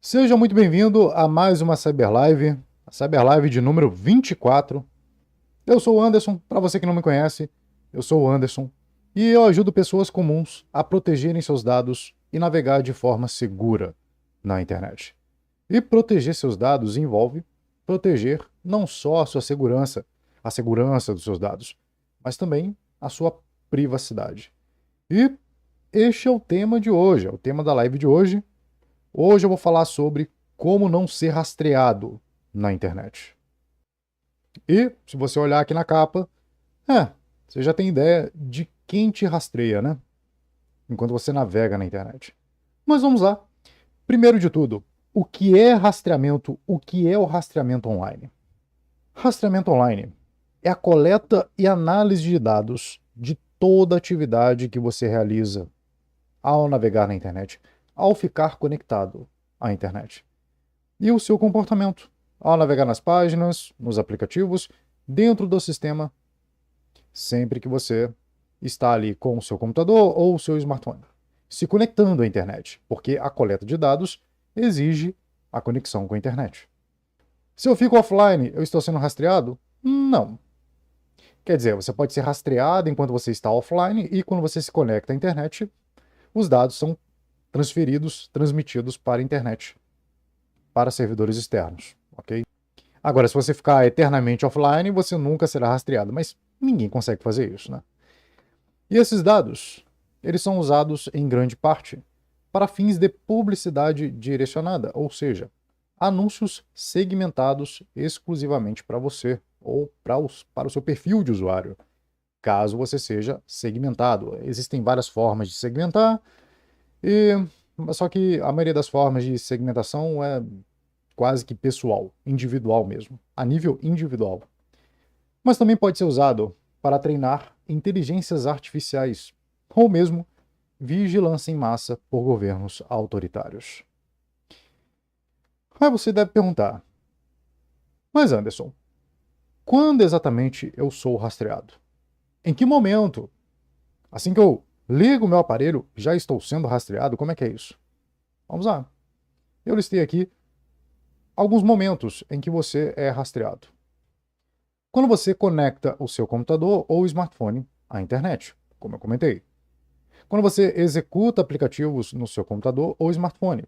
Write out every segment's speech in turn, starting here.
Seja muito bem-vindo a mais uma Cyberlive, a Cyberlive de número 24. Eu sou o Anderson, para você que não me conhece, eu sou o Anderson, e eu ajudo pessoas comuns a protegerem seus dados e navegar de forma segura na internet. E proteger seus dados envolve proteger não só a segurança dos seus dados, mas também a sua privacidade. E este é o tema de hoje, é o tema da live de hoje. Hoje eu vou falar sobre como não ser rastreado na internet. E, se você olhar aqui na capa, você já tem ideia de quem te rastreia, né? Enquanto você navega na internet. Mas vamos lá. Primeiro de tudo, o que é rastreamento? O que é o rastreamento online? Rastreamento online é a coleta e análise de dados de toda atividade que você realiza ao navegar na internet, ao ficar conectado à internet. E o seu comportamento ao navegar nas páginas, nos aplicativos, dentro do sistema, sempre que você está ali com o seu computador ou o seu smartphone, se conectando à internet, porque a coleta de dados exige a conexão com a internet. Se eu fico offline, eu estou sendo rastreado? Não. Quer dizer, você pode ser rastreado enquanto você está offline e quando você se conecta à internet, os dados são transmitidos para a internet, para servidores externos, ok? Agora, se você ficar eternamente offline, você nunca será rastreado, mas ninguém consegue fazer isso, né? E esses dados, eles são usados em grande parte para fins de publicidade direcionada, ou seja, anúncios segmentados exclusivamente para você ou para o seu perfil de usuário, caso você seja segmentado. Existem várias formas de segmentar, só que a maioria das formas de segmentação é quase que pessoal, individual mesmo, a nível individual. Mas também pode ser usado para treinar inteligências artificiais, ou mesmo vigilância em massa por governos autoritários. Aí você deve perguntar, mas Anderson, quando exatamente eu sou rastreado? Em que momento? Assim que eu ligo o meu aparelho, já estou sendo rastreado? Como é que é isso? Vamos lá. Eu listei aqui alguns momentos em que você é rastreado. Quando você conecta o seu computador ou smartphone à internet, como eu comentei. Quando você executa aplicativos no seu computador ou smartphone.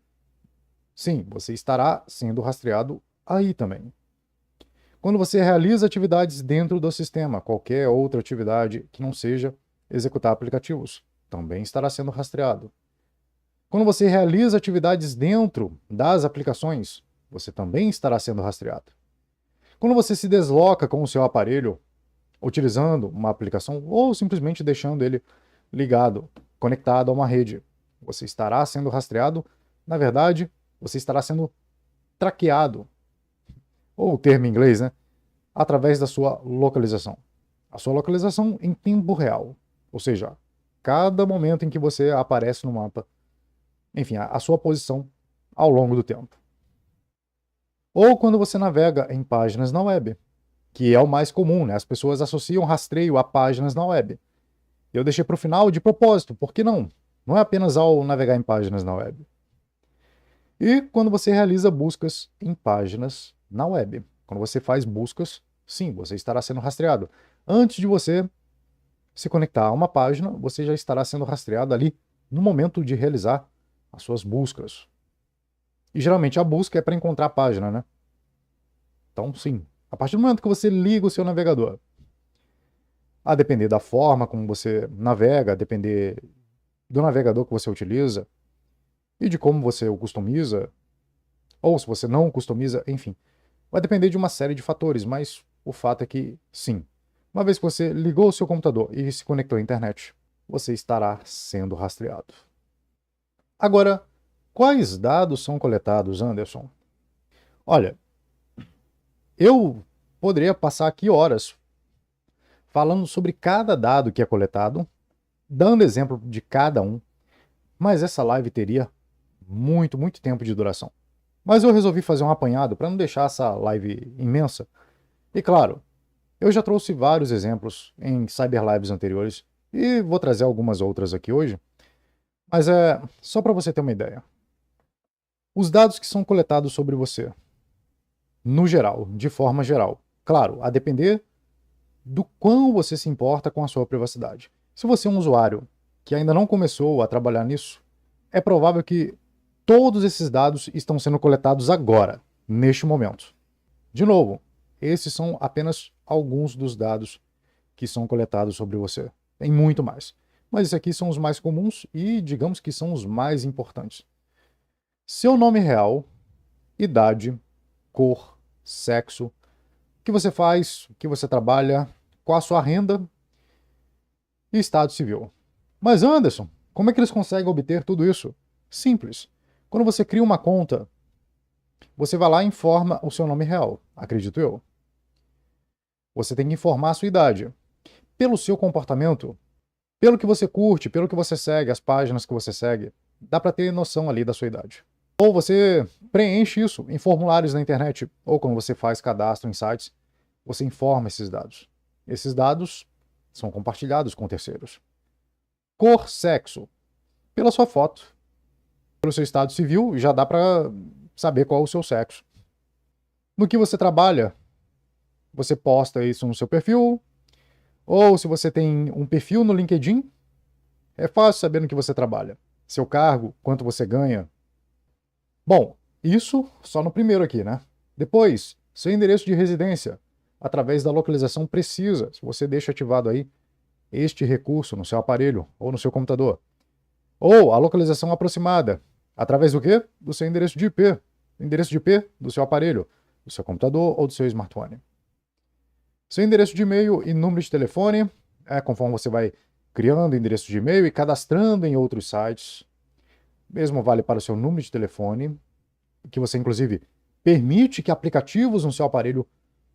Sim, você estará sendo rastreado aí também. Quando você realiza atividades dentro do sistema, qualquer outra atividade que não seja executar aplicativos, também estará sendo rastreado. Quando você realiza atividades dentro das aplicações, você também estará sendo rastreado. Quando você se desloca com o seu aparelho, utilizando uma aplicação ou simplesmente deixando ele ligado, conectado a uma rede, você estará sendo rastreado. Na verdade, você estará sendo traqueado, ou o termo em inglês, né? Através da sua localização. A sua localização em tempo real. Ou seja, cada momento em que você aparece no mapa. Enfim, a sua posição ao longo do tempo. Ou quando você navega em páginas na web, que é o mais comum, né? As pessoas associam rastreio a páginas na web. Eu deixei para o final de propósito, por que não? Não é apenas ao navegar em páginas na web. E quando você realiza buscas em páginas na web. Quando você faz buscas, sim, você estará sendo rastreado. Antes de você se conectar a uma página, você já estará sendo rastreado ali no momento de realizar as suas buscas. E geralmente a busca é para encontrar a página, né? Então, sim, a partir do momento que você liga o seu navegador, a depender da forma como você navega, a depender do navegador que você utiliza e de como você o customiza, ou se você não o customiza, enfim, vai depender de uma série de fatores, mas o fato é que, sim, uma vez que você ligou o seu computador e se conectou à internet, você estará sendo rastreado. Agora, quais dados são coletados, Anderson? Olha, eu poderia passar aqui horas falando sobre cada dado que é coletado, dando exemplo de cada um, mas essa live teria muito tempo de duração. Mas eu resolvi fazer um apanhado para não deixar essa live imensa. E claro, eu já trouxe vários exemplos em Cyberlives anteriores e vou trazer algumas outras aqui hoje, mas é só para você ter uma ideia. Os dados que são coletados sobre você, no geral, de forma geral, claro, a depender do quão você se importa com a sua privacidade. Se você é um usuário que ainda não começou a trabalhar nisso, é provável que todos esses dados estão sendo coletados agora, neste momento. De novo, esses são apenas alguns dos dados que são coletados sobre você. Tem muito mais. Mas esses aqui são os mais comuns e, digamos que são os mais importantes. Seu nome real, idade, cor, sexo, o que você faz, o que você trabalha, qual a sua renda e estado civil. Mas Anderson, como é que eles conseguem obter tudo isso? Simples. Quando você cria uma conta, você vai lá e informa o seu nome real, acredito eu. Você tem que informar a sua idade. Pelo seu comportamento, pelo que você curte, pelo que você segue, as páginas que você segue, dá para ter noção ali da sua idade. Ou você preenche isso em formulários na internet, ou quando você faz cadastro em sites, você informa esses dados. Esses dados são compartilhados com terceiros. Cor, sexo. Pela sua foto, pelo seu estado civil, já dá para saber qual é o seu sexo. No que você trabalha, você posta isso no seu perfil, ou se você tem um perfil no LinkedIn, é fácil saber no que você trabalha. Seu cargo, quanto você ganha. Bom, isso só no primeiro aqui, né? Depois, seu endereço de residência, através da localização precisa, se você deixa ativado aí este recurso no seu aparelho ou no seu computador. Ou a localização aproximada, através do quê? Do seu endereço de IP. Endereço de IP do seu aparelho, do seu computador ou do seu smartphone. Seu endereço de e-mail e número de telefone, conforme você vai criando endereço de e-mail e cadastrando em outros sites. Mesmo vale para o seu número de telefone, que você inclusive permite que aplicativos no seu aparelho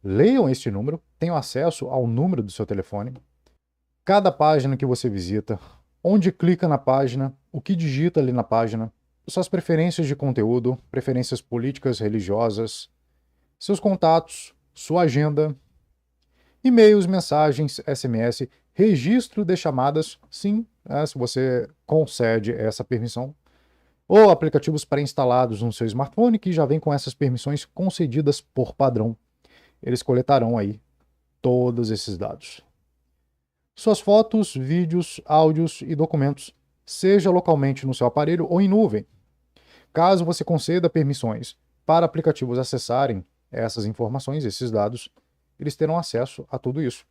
leiam este número, tenham acesso ao número do seu telefone. Cada página que você visita, onde clica na página, o que digita ali na página, suas preferências de conteúdo, preferências políticas, religiosas, seus contatos, sua agenda, e-mails, mensagens, SMS, registro de chamadas, sim, se você concede essa permissão, ou aplicativos pré-instalados no seu smartphone que já vem com essas permissões concedidas por padrão. Eles coletarão aí todos esses dados. Suas fotos, vídeos, áudios e documentos, seja localmente no seu aparelho ou em nuvem. Caso você conceda permissões para aplicativos acessarem essas informações, esses dados, eles terão acesso a tudo isso.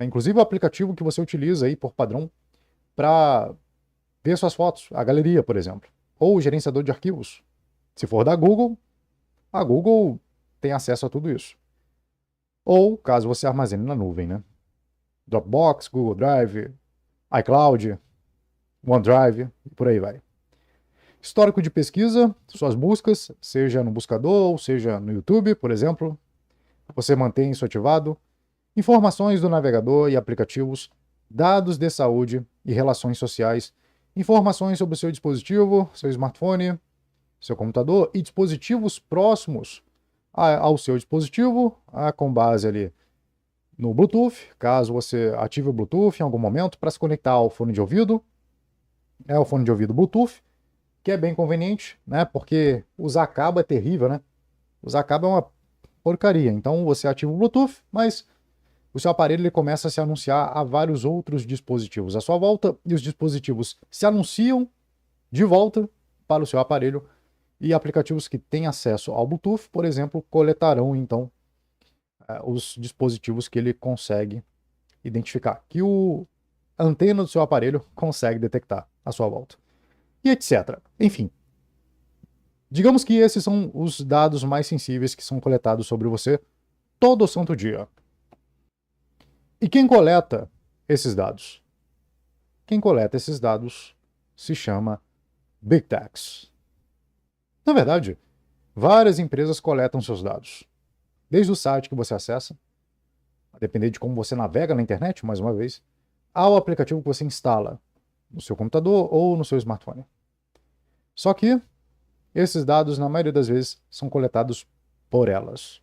Inclusive o aplicativo que você utiliza aí por padrão para ver suas fotos, a galeria, por exemplo, ou o gerenciador de arquivos. Se for da Google, a Google tem acesso a tudo isso. Ou, caso você armazene na nuvem, né? Dropbox, Google Drive, iCloud, OneDrive, e por aí vai. Histórico de pesquisa, suas buscas, seja no buscador, ou seja no YouTube, por exemplo, você mantém isso ativado. Informações do navegador e aplicativos, dados de saúde e relações sociais, informações sobre o seu dispositivo, seu smartphone, seu computador e dispositivos próximos ao seu dispositivo, com base ali no Bluetooth, caso você ative o Bluetooth em algum momento para se conectar ao fone de ouvido. É o fone de ouvido Bluetooth, que é bem conveniente, né? Porque usar cabo é terrível, né? Usar cabo é uma porcaria. Então você ativa o Bluetooth, mas o seu aparelho ele começa a se anunciar a vários outros dispositivos à sua volta, e os dispositivos se anunciam de volta para o seu aparelho, e aplicativos que têm acesso ao Bluetooth, por exemplo, coletarão então os dispositivos que ele consegue identificar, que a antena do seu aparelho consegue detectar à sua volta, e etc. Enfim, digamos que esses são os dados mais sensíveis que são coletados sobre você todo santo dia. E quem coleta esses dados? Quem coleta esses dados se chama Big Techs. Na verdade, várias empresas coletam seus dados. Desde o site que você acessa, a depender de como você navega na internet, mais uma vez, ao aplicativo que você instala no seu computador ou no seu smartphone. Só que esses dados, na maioria das vezes, são coletados por elas,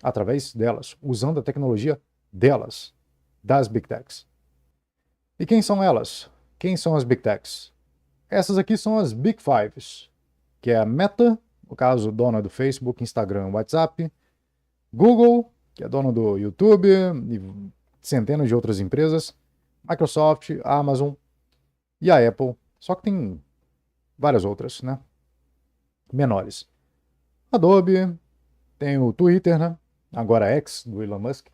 através delas, usando a tecnologia delas, das Big Techs. E quem são elas? Quem são as Big Techs? Essas aqui são as Big Fives, que é a Meta, no caso, dona do Facebook, Instagram, WhatsApp, Google, que é dona do YouTube e centenas de outras empresas, Microsoft, Amazon e a Apple, só que tem várias outras, né? Menores. Adobe, tem o Twitter, né? Agora X, do Elon Musk.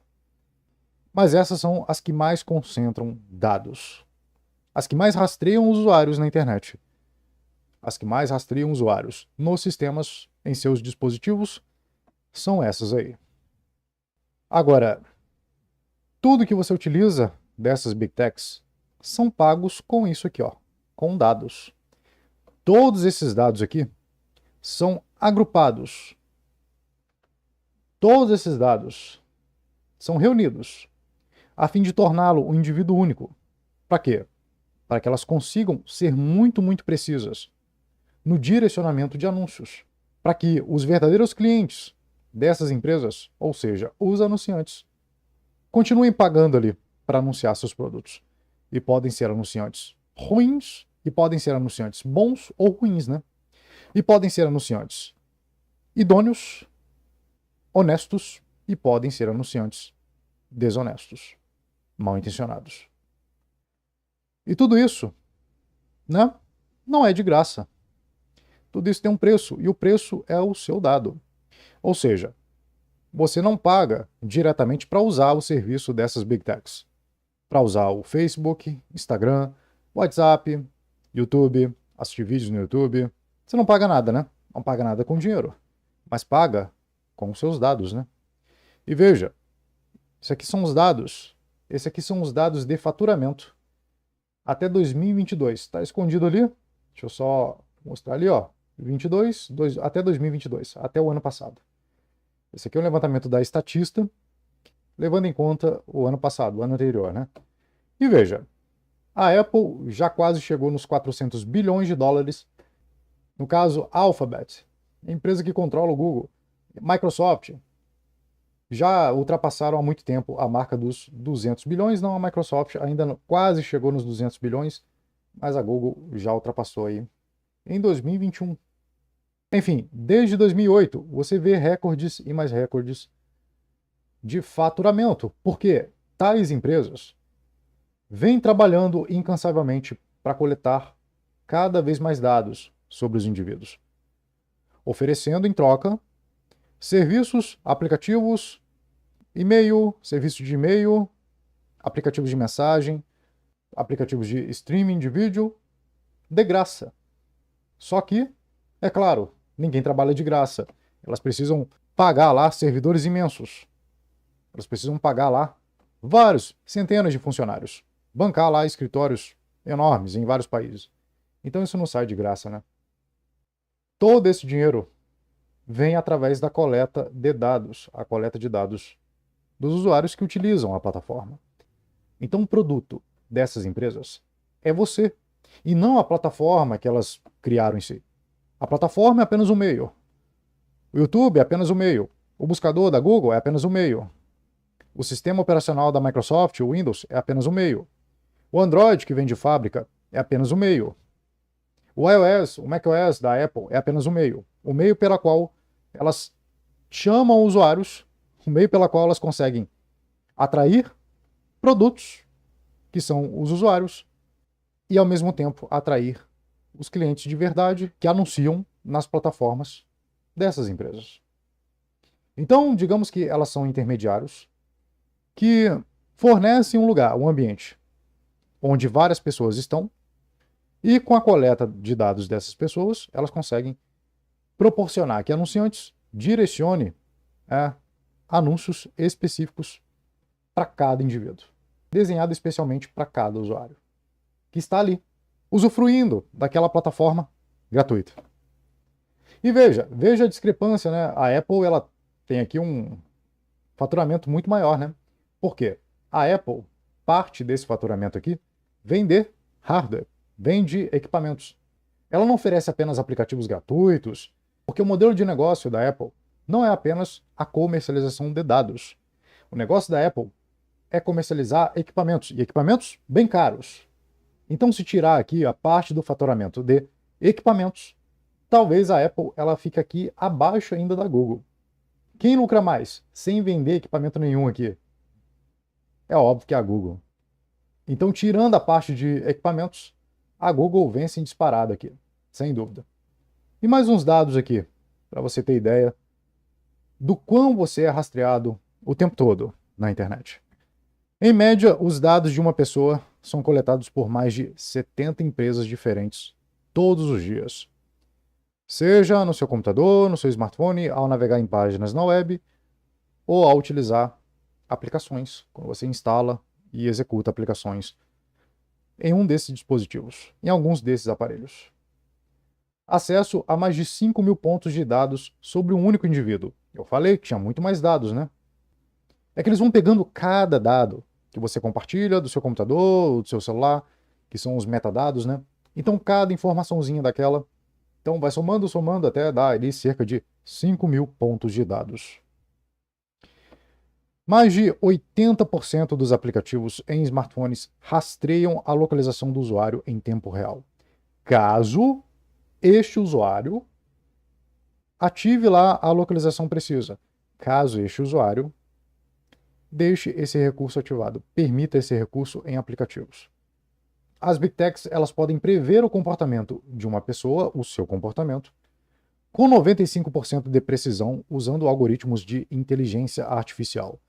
Mas essas são as que mais concentram dados. As que mais rastreiam usuários na internet. As que mais rastreiam usuários nos sistemas, em seus dispositivos, são essas aí. Agora, tudo que você utiliza dessas Big Techs são pagos com isso aqui, ó, com dados. Todos esses dados aqui são agrupados. Todos esses dados são reunidos a fim de torná-lo um indivíduo único. Para quê? Para que elas consigam ser muito, muito precisas no direcionamento de anúncios. Para que os verdadeiros clientes dessas empresas, ou seja, os anunciantes, continuem pagando ali para anunciar seus produtos. E podem ser anunciantes ruins e podem ser anunciantes bons ou ruins, né? E podem ser anunciantes idôneos, honestos e podem ser anunciantes desonestos, mal intencionados. E tudo isso, né? Não é de graça. Tudo isso tem um preço e o preço é o seu dado. Ou seja, você não paga diretamente para usar o serviço dessas Big Techs. Para usar o Facebook, Instagram, WhatsApp, YouTube, assistir vídeos no YouTube. Você não paga nada, né? Não paga nada com dinheiro. Mas paga com os seus dados, né? E veja, isso aqui são os dados. Esses aqui são os dados de faturamento até 2022. Está escondido ali. Deixa eu só mostrar ali, ó. 22, até 2022, até o ano passado. Esse aqui é um levantamento da Statista, levando em conta o ano passado, o ano anterior, né? E veja, a Apple já quase chegou nos 400 bilhões de dólares. No caso, Alphabet, a empresa que controla o Google, Microsoft, já ultrapassaram há muito tempo a marca dos 200 bilhões. Não, a Microsoft ainda quase chegou nos 200 bilhões, mas a Google já ultrapassou aí em 2021. Enfim, desde 2008, você vê recordes e mais recordes de faturamento, porque tais empresas vêm trabalhando incansavelmente para coletar cada vez mais dados sobre os indivíduos, oferecendo em troca serviços, aplicativos, e-mail, serviço de e-mail, aplicativos de mensagem, aplicativos de streaming de vídeo, de graça. Só que, é claro, ninguém trabalha de graça. Elas precisam pagar lá servidores imensos. Elas precisam pagar lá vários, centenas de funcionários. Bancar lá escritórios enormes em vários países. Então isso não sai de graça, né? Todo esse dinheiro vem através da coleta de dados, a coleta de dados dos usuários que utilizam a plataforma. Então o produto dessas empresas é você, e não a plataforma que elas criaram em si. A plataforma é apenas um meio. O YouTube é apenas um meio. O buscador da Google é apenas um meio. O sistema operacional da Microsoft, o Windows, é apenas um meio. O Android, que vem de fábrica, é apenas um meio. O iOS, o macOS da Apple é apenas um meio. O meio pela qual elas chamam usuários, o meio pela qual elas conseguem atrair produtos, que são os usuários, e ao mesmo tempo atrair os clientes de verdade que anunciam nas plataformas dessas empresas. Então, digamos que elas são intermediários que fornecem um lugar, um ambiente, onde várias pessoas estão, e com a coleta de dados dessas pessoas, elas conseguem proporcionar que anunciantes direcione anúncios específicos para cada indivíduo, desenhado especialmente para cada usuário, que está ali, usufruindo daquela plataforma gratuita. E veja a discrepância, né? A Apple, ela tem aqui um faturamento muito maior, né? Por quê? A Apple, parte desse faturamento aqui, vem de hardware, vem de equipamentos. Ela não oferece apenas aplicativos gratuitos, porque o modelo de negócio da Apple não é apenas a comercialização de dados. O negócio da Apple é comercializar equipamentos, e equipamentos bem caros. Então, se tirar aqui a parte do faturamento de equipamentos, talvez a Apple ela fique aqui abaixo ainda da Google. Quem lucra mais sem vender equipamento nenhum aqui? É óbvio que é a Google. Então, tirando a parte de equipamentos, a Google vence em disparado aqui, sem dúvida. E mais uns dados aqui, para você ter ideia do quão você é rastreado o tempo todo na internet. Em média, os dados de uma pessoa são coletados por mais de 70 empresas diferentes todos os dias. Seja no seu computador, no seu smartphone, ao navegar em páginas na web, ou ao utilizar aplicações, quando você instala e executa aplicações em um desses dispositivos, em alguns desses aparelhos. Acesso a mais de 5.000 pontos de dados sobre um único indivíduo. Eu falei que tinha muito mais dados, né? É que eles vão pegando cada dado que você compartilha do seu computador, do seu celular, que são os metadados, né? Então, cada informaçãozinha daquela, então vai somando, somando até dar ali cerca de 5.000 pontos de dados. Mais de 80% dos aplicativos em smartphones rastreiam a localização do usuário em tempo real. Caso este usuário ative lá a localização precisa. Caso este usuário deixe esse recurso ativado, permita esse recurso em aplicativos. As Big Techs, elas podem prever o comportamento de uma pessoa, o seu comportamento, com 95% de precisão usando algoritmos de inteligência artificial.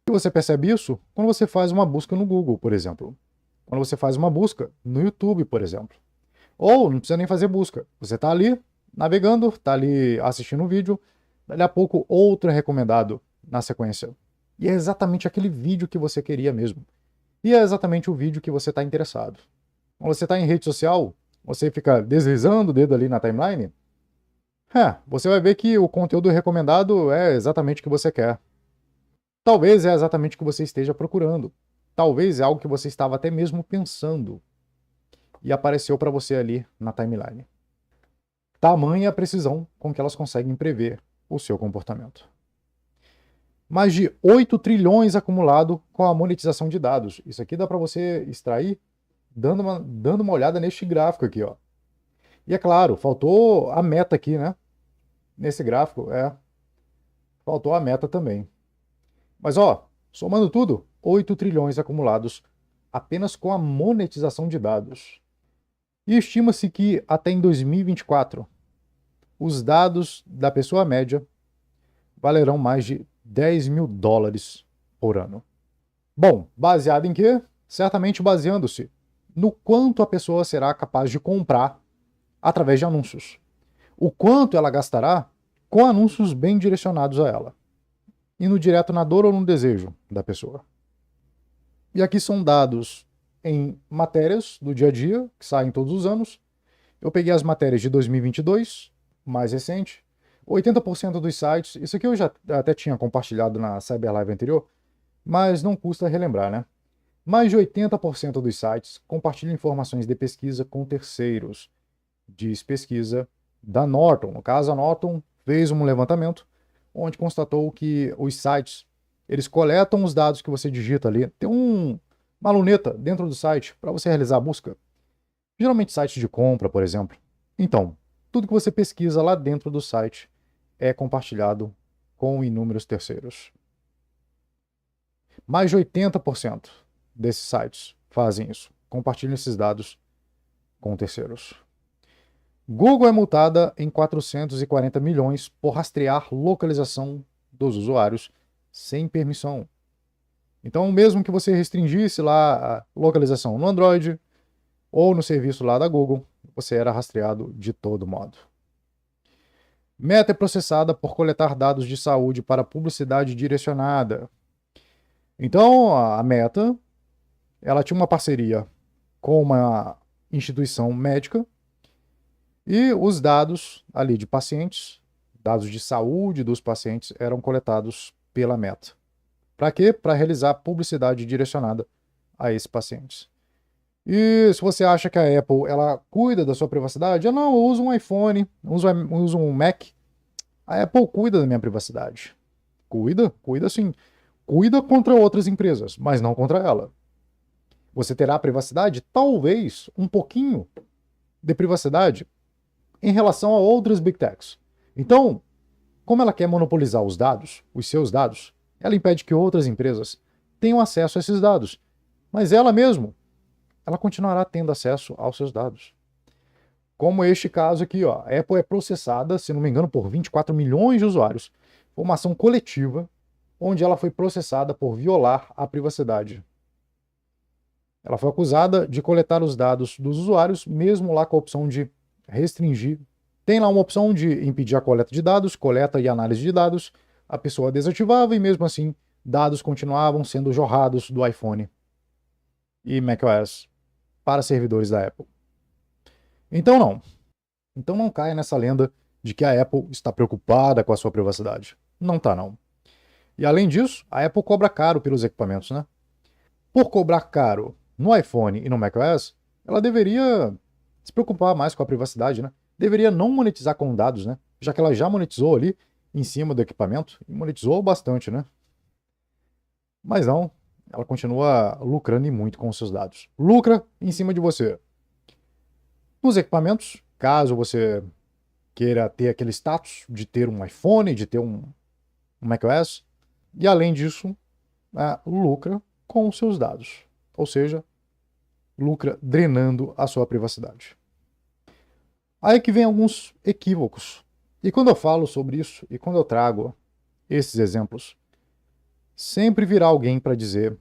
E você percebe isso quando você faz uma busca no Google, por exemplo. Quando você faz uma busca no YouTube, por exemplo. Ou não precisa nem fazer busca. Você está ali navegando, está ali assistindo um vídeo, dali a pouco outro é recomendado na sequência. E é exatamente aquele vídeo que você queria mesmo. E é exatamente o vídeo que você está interessado. Quando você está em rede social, você fica deslizando o dedo ali na timeline, você vai ver que o conteúdo recomendado é exatamente o que você quer. Talvez é exatamente o que você esteja procurando. Talvez é algo que você estava até mesmo pensando e apareceu para você ali na timeline. Tamanha a precisão com que elas conseguem prever o seu comportamento. Mais de 8 trilhões acumulado com a monetização de dados. Isso aqui dá para você extrair dando uma olhada neste gráfico aqui, ó. E é claro, faltou a meta aqui, né? Nesse gráfico, faltou a meta também. Mas, ó, somando tudo, 8 trilhões acumulados apenas com a monetização de dados. E estima-se que até em 2024, os dados da pessoa média valerão mais de $10.000 por ano. Bom, baseado em quê? Certamente baseando-se no quanto a pessoa será capaz de comprar através de anúncios. O quanto ela gastará com anúncios bem direcionados a ela. Indo direto na dor ou no desejo da pessoa. E aqui são dados em matérias do dia a dia, que saem todos os anos. Eu peguei as matérias de 2022, mais recente. 80% dos sites, isso aqui eu já até tinha compartilhado na Cyber Live anterior, mas não custa relembrar, né? Mais de 80% dos sites compartilham informações de pesquisa com terceiros. Diz pesquisa da Norton. No caso, a Norton fez um levantamento onde constatou que os sites, eles coletam os dados que você digita ali. Tem uma luneta dentro do site para você realizar a busca. Geralmente sites de compra, por exemplo. Então, tudo que você pesquisa lá dentro do site é compartilhado com inúmeros terceiros. Mais de 80% desses sites fazem isso. Compartilham esses dados com terceiros. Google é multada em 440 milhões por rastrear localização dos usuários sem permissão. Então, mesmo que você restringisse lá a localização no Android ou no serviço lá da Google, você era rastreado de todo modo. Meta é processada por coletar dados de saúde para publicidade direcionada. Então, a Meta, ela tinha uma parceria com uma instituição médica e os dados ali de pacientes, dados de saúde dos pacientes, eram coletados pela Meta. Para quê? Para realizar publicidade direcionada a esses pacientes. E se você acha que a Apple ela cuida da sua privacidade, eu não, eu uso um iPhone, uso um Mac. A Apple cuida da minha privacidade. Cuida sim. Cuida contra outras empresas, mas não contra ela. Você terá privacidade? Talvez um pouquinho de privacidade em relação a outras Big Techs. Então, como ela quer monopolizar os dados, os seus dados, ela impede que outras empresas tenham acesso a esses dados. Mas ela mesmo, ela continuará tendo acesso aos seus dados. Como este caso aqui, ó, a Apple é processada, se não me engano, por 24 milhões de usuários. Foi uma ação coletiva onde ela foi processada por violar a privacidade. Ela foi acusada de coletar os dados dos usuários, mesmo lá com a opção de restringir. Tem lá uma opção de impedir a coleta de dados, coleta e análise de dados. A pessoa desativava e mesmo assim dados continuavam sendo jorrados do iPhone e macOS para servidores da Apple. Então não caia nessa lenda de que a Apple está preocupada com a sua privacidade. Não tá não. E além disso, a Apple cobra caro pelos equipamentos, né? Por cobrar caro no iPhone e no macOS, ela deveria se preocupar mais com a privacidade, né? Deveria não monetizar com dados, né? Já que ela já monetizou ali em cima do equipamento, e monetizou bastante, né? Mas não, ela continua lucrando e muito com os seus dados. Lucra em cima de você. Nos equipamentos, caso você queira ter aquele status de ter um iPhone, de ter um macOS, e além disso, lucra com os seus dados. Ou seja, lucra drenando a sua privacidade. Aí que vem alguns equívocos. E quando eu falo sobre isso, e quando eu trago esses exemplos, sempre virá alguém para dizer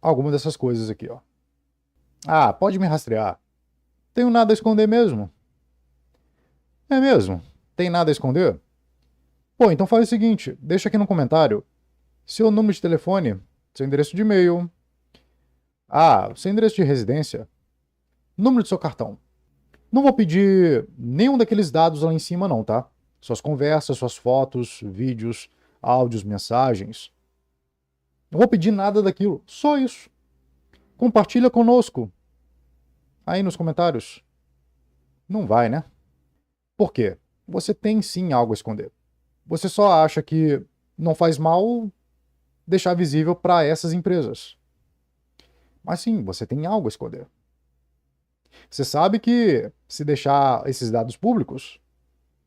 alguma dessas coisas aqui, ó. Ah, pode me rastrear. Tenho nada a esconder mesmo. É mesmo? Tem nada a esconder? Pô, então faz o seguinte, deixa aqui no comentário seu número de telefone, seu endereço de e-mail, seu endereço de residência, número do seu cartão. Não vou pedir nenhum daqueles dados lá em cima não, tá? Suas conversas, suas fotos, vídeos, áudios, mensagens. Não vou pedir nada daquilo, só isso. Compartilha conosco. Aí nos comentários. Não vai, né? Por quê? Você tem sim algo a esconder. Você só acha que não faz mal deixar visível para essas empresas. Mas sim, você tem algo a esconder. Você sabe que, se deixar esses dados públicos,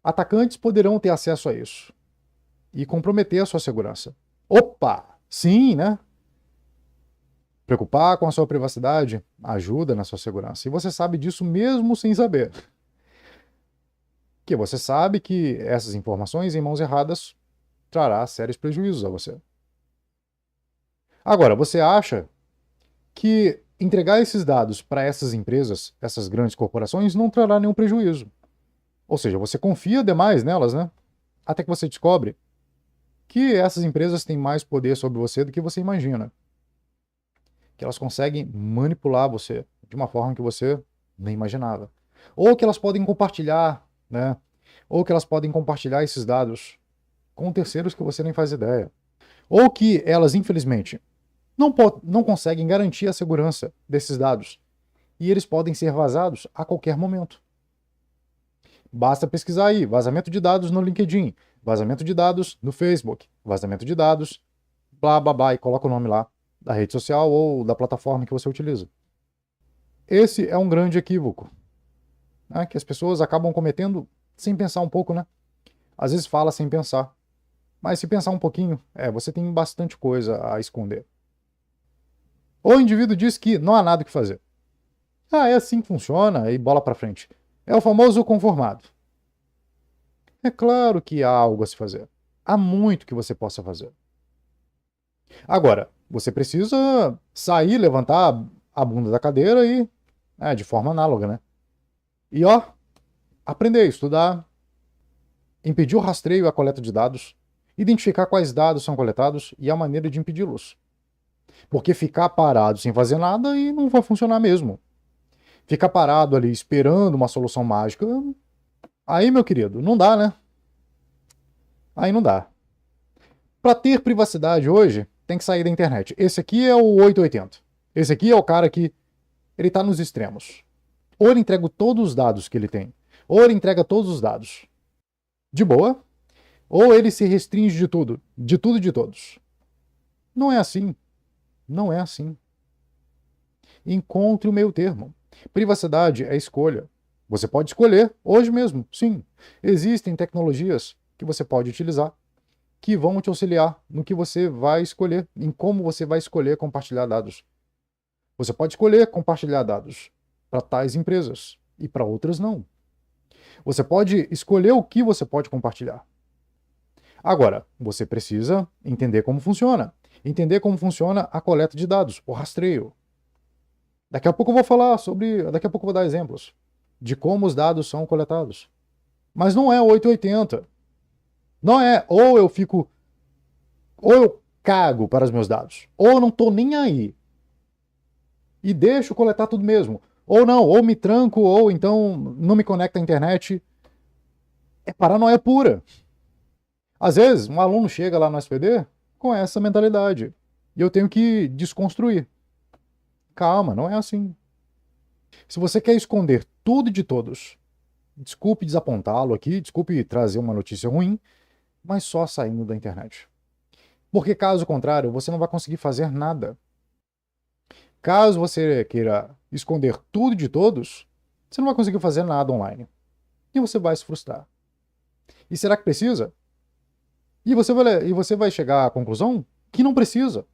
atacantes poderão ter acesso a isso e comprometer a sua segurança. Opa! Sim, né? Preocupar com a sua privacidade ajuda na sua segurança. E você sabe disso mesmo sem saber. Que você sabe que essas informações em mãos erradas trará sérios prejuízos a você. Agora, você acha que entregar esses dados para essas empresas, essas grandes corporações, não trará nenhum prejuízo? Ou seja, você confia demais nelas, né? Até que você descobre que essas empresas têm mais poder sobre você do que você imagina. Que elas conseguem manipular você de uma forma que você nem imaginava. Ou que elas podem compartilhar, né? Ou que elas podem compartilhar esses dados com terceiros que você nem faz ideia. Ou que elas, infelizmente, não conseguem garantir a segurança desses dados. E eles podem ser vazados a qualquer momento. Basta pesquisar aí, vazamento de dados no LinkedIn, vazamento de dados no Facebook, vazamento de dados, blá blá blá, e coloca o nome lá da rede social ou da plataforma que você utiliza. Esse é um grande equívoco, né, que as pessoas acabam cometendo sem pensar um pouco, né? Às vezes fala sem pensar. Mas se pensar um pouquinho, você tem bastante coisa a esconder. O indivíduo diz que não há nada o que fazer. É assim que funciona, e bola pra frente. É o famoso conformado. É claro que há algo a se fazer. Há muito que você possa fazer. Agora, você precisa sair, levantar a bunda da cadeira e... de forma análoga, né? E aprender, estudar, impedir o rastreio e a coleta de dados, identificar quais dados são coletados e a maneira de impedi-los. Porque ficar parado sem fazer nada e não vai funcionar mesmo. Ficar parado ali esperando uma solução mágica, aí, meu querido, não dá, né? Aí não dá. Para ter privacidade hoje, tem que sair da internet. Esse aqui é o 880. Esse aqui é o cara que ele tá nos extremos. Ou ele entrega todos os dados que ele tem, ou ele entrega todos os dados de boa, ou ele se restringe de tudo e de todos. Não é assim. Não é assim. Encontre o meio termo. Privacidade é escolha. Você pode escolher hoje mesmo, sim. Existem tecnologias que você pode utilizar que vão te auxiliar no que você vai escolher, em como você vai escolher compartilhar dados. Você pode escolher compartilhar dados para tais empresas e para outras não. Você pode escolher o que você pode compartilhar. Agora, você precisa entender como funciona. Entender como funciona a coleta de dados, o rastreio. Daqui a pouco eu vou falar sobre. Daqui a pouco eu vou dar exemplos de como os dados são coletados. Mas não é 880. Não é ou eu fico. Ou eu cago para os meus dados, ou eu não estou nem aí. E deixo coletar tudo mesmo. Ou não, ou me tranco, ou então não me conecto à internet. É paranoia pura. Às vezes, um aluno chega lá no SPD com essa mentalidade. E eu tenho que desconstruir. Calma, não é assim. Se você quer esconder tudo de todos, desculpe desapontá-lo aqui, desculpe trazer uma notícia ruim, mas só saindo da internet. Porque caso contrário, você não vai conseguir fazer nada. Caso você queira esconder tudo de todos, você não vai conseguir fazer nada online. E você vai se frustrar. E será que precisa? E você vai chegar à conclusão que não precisa.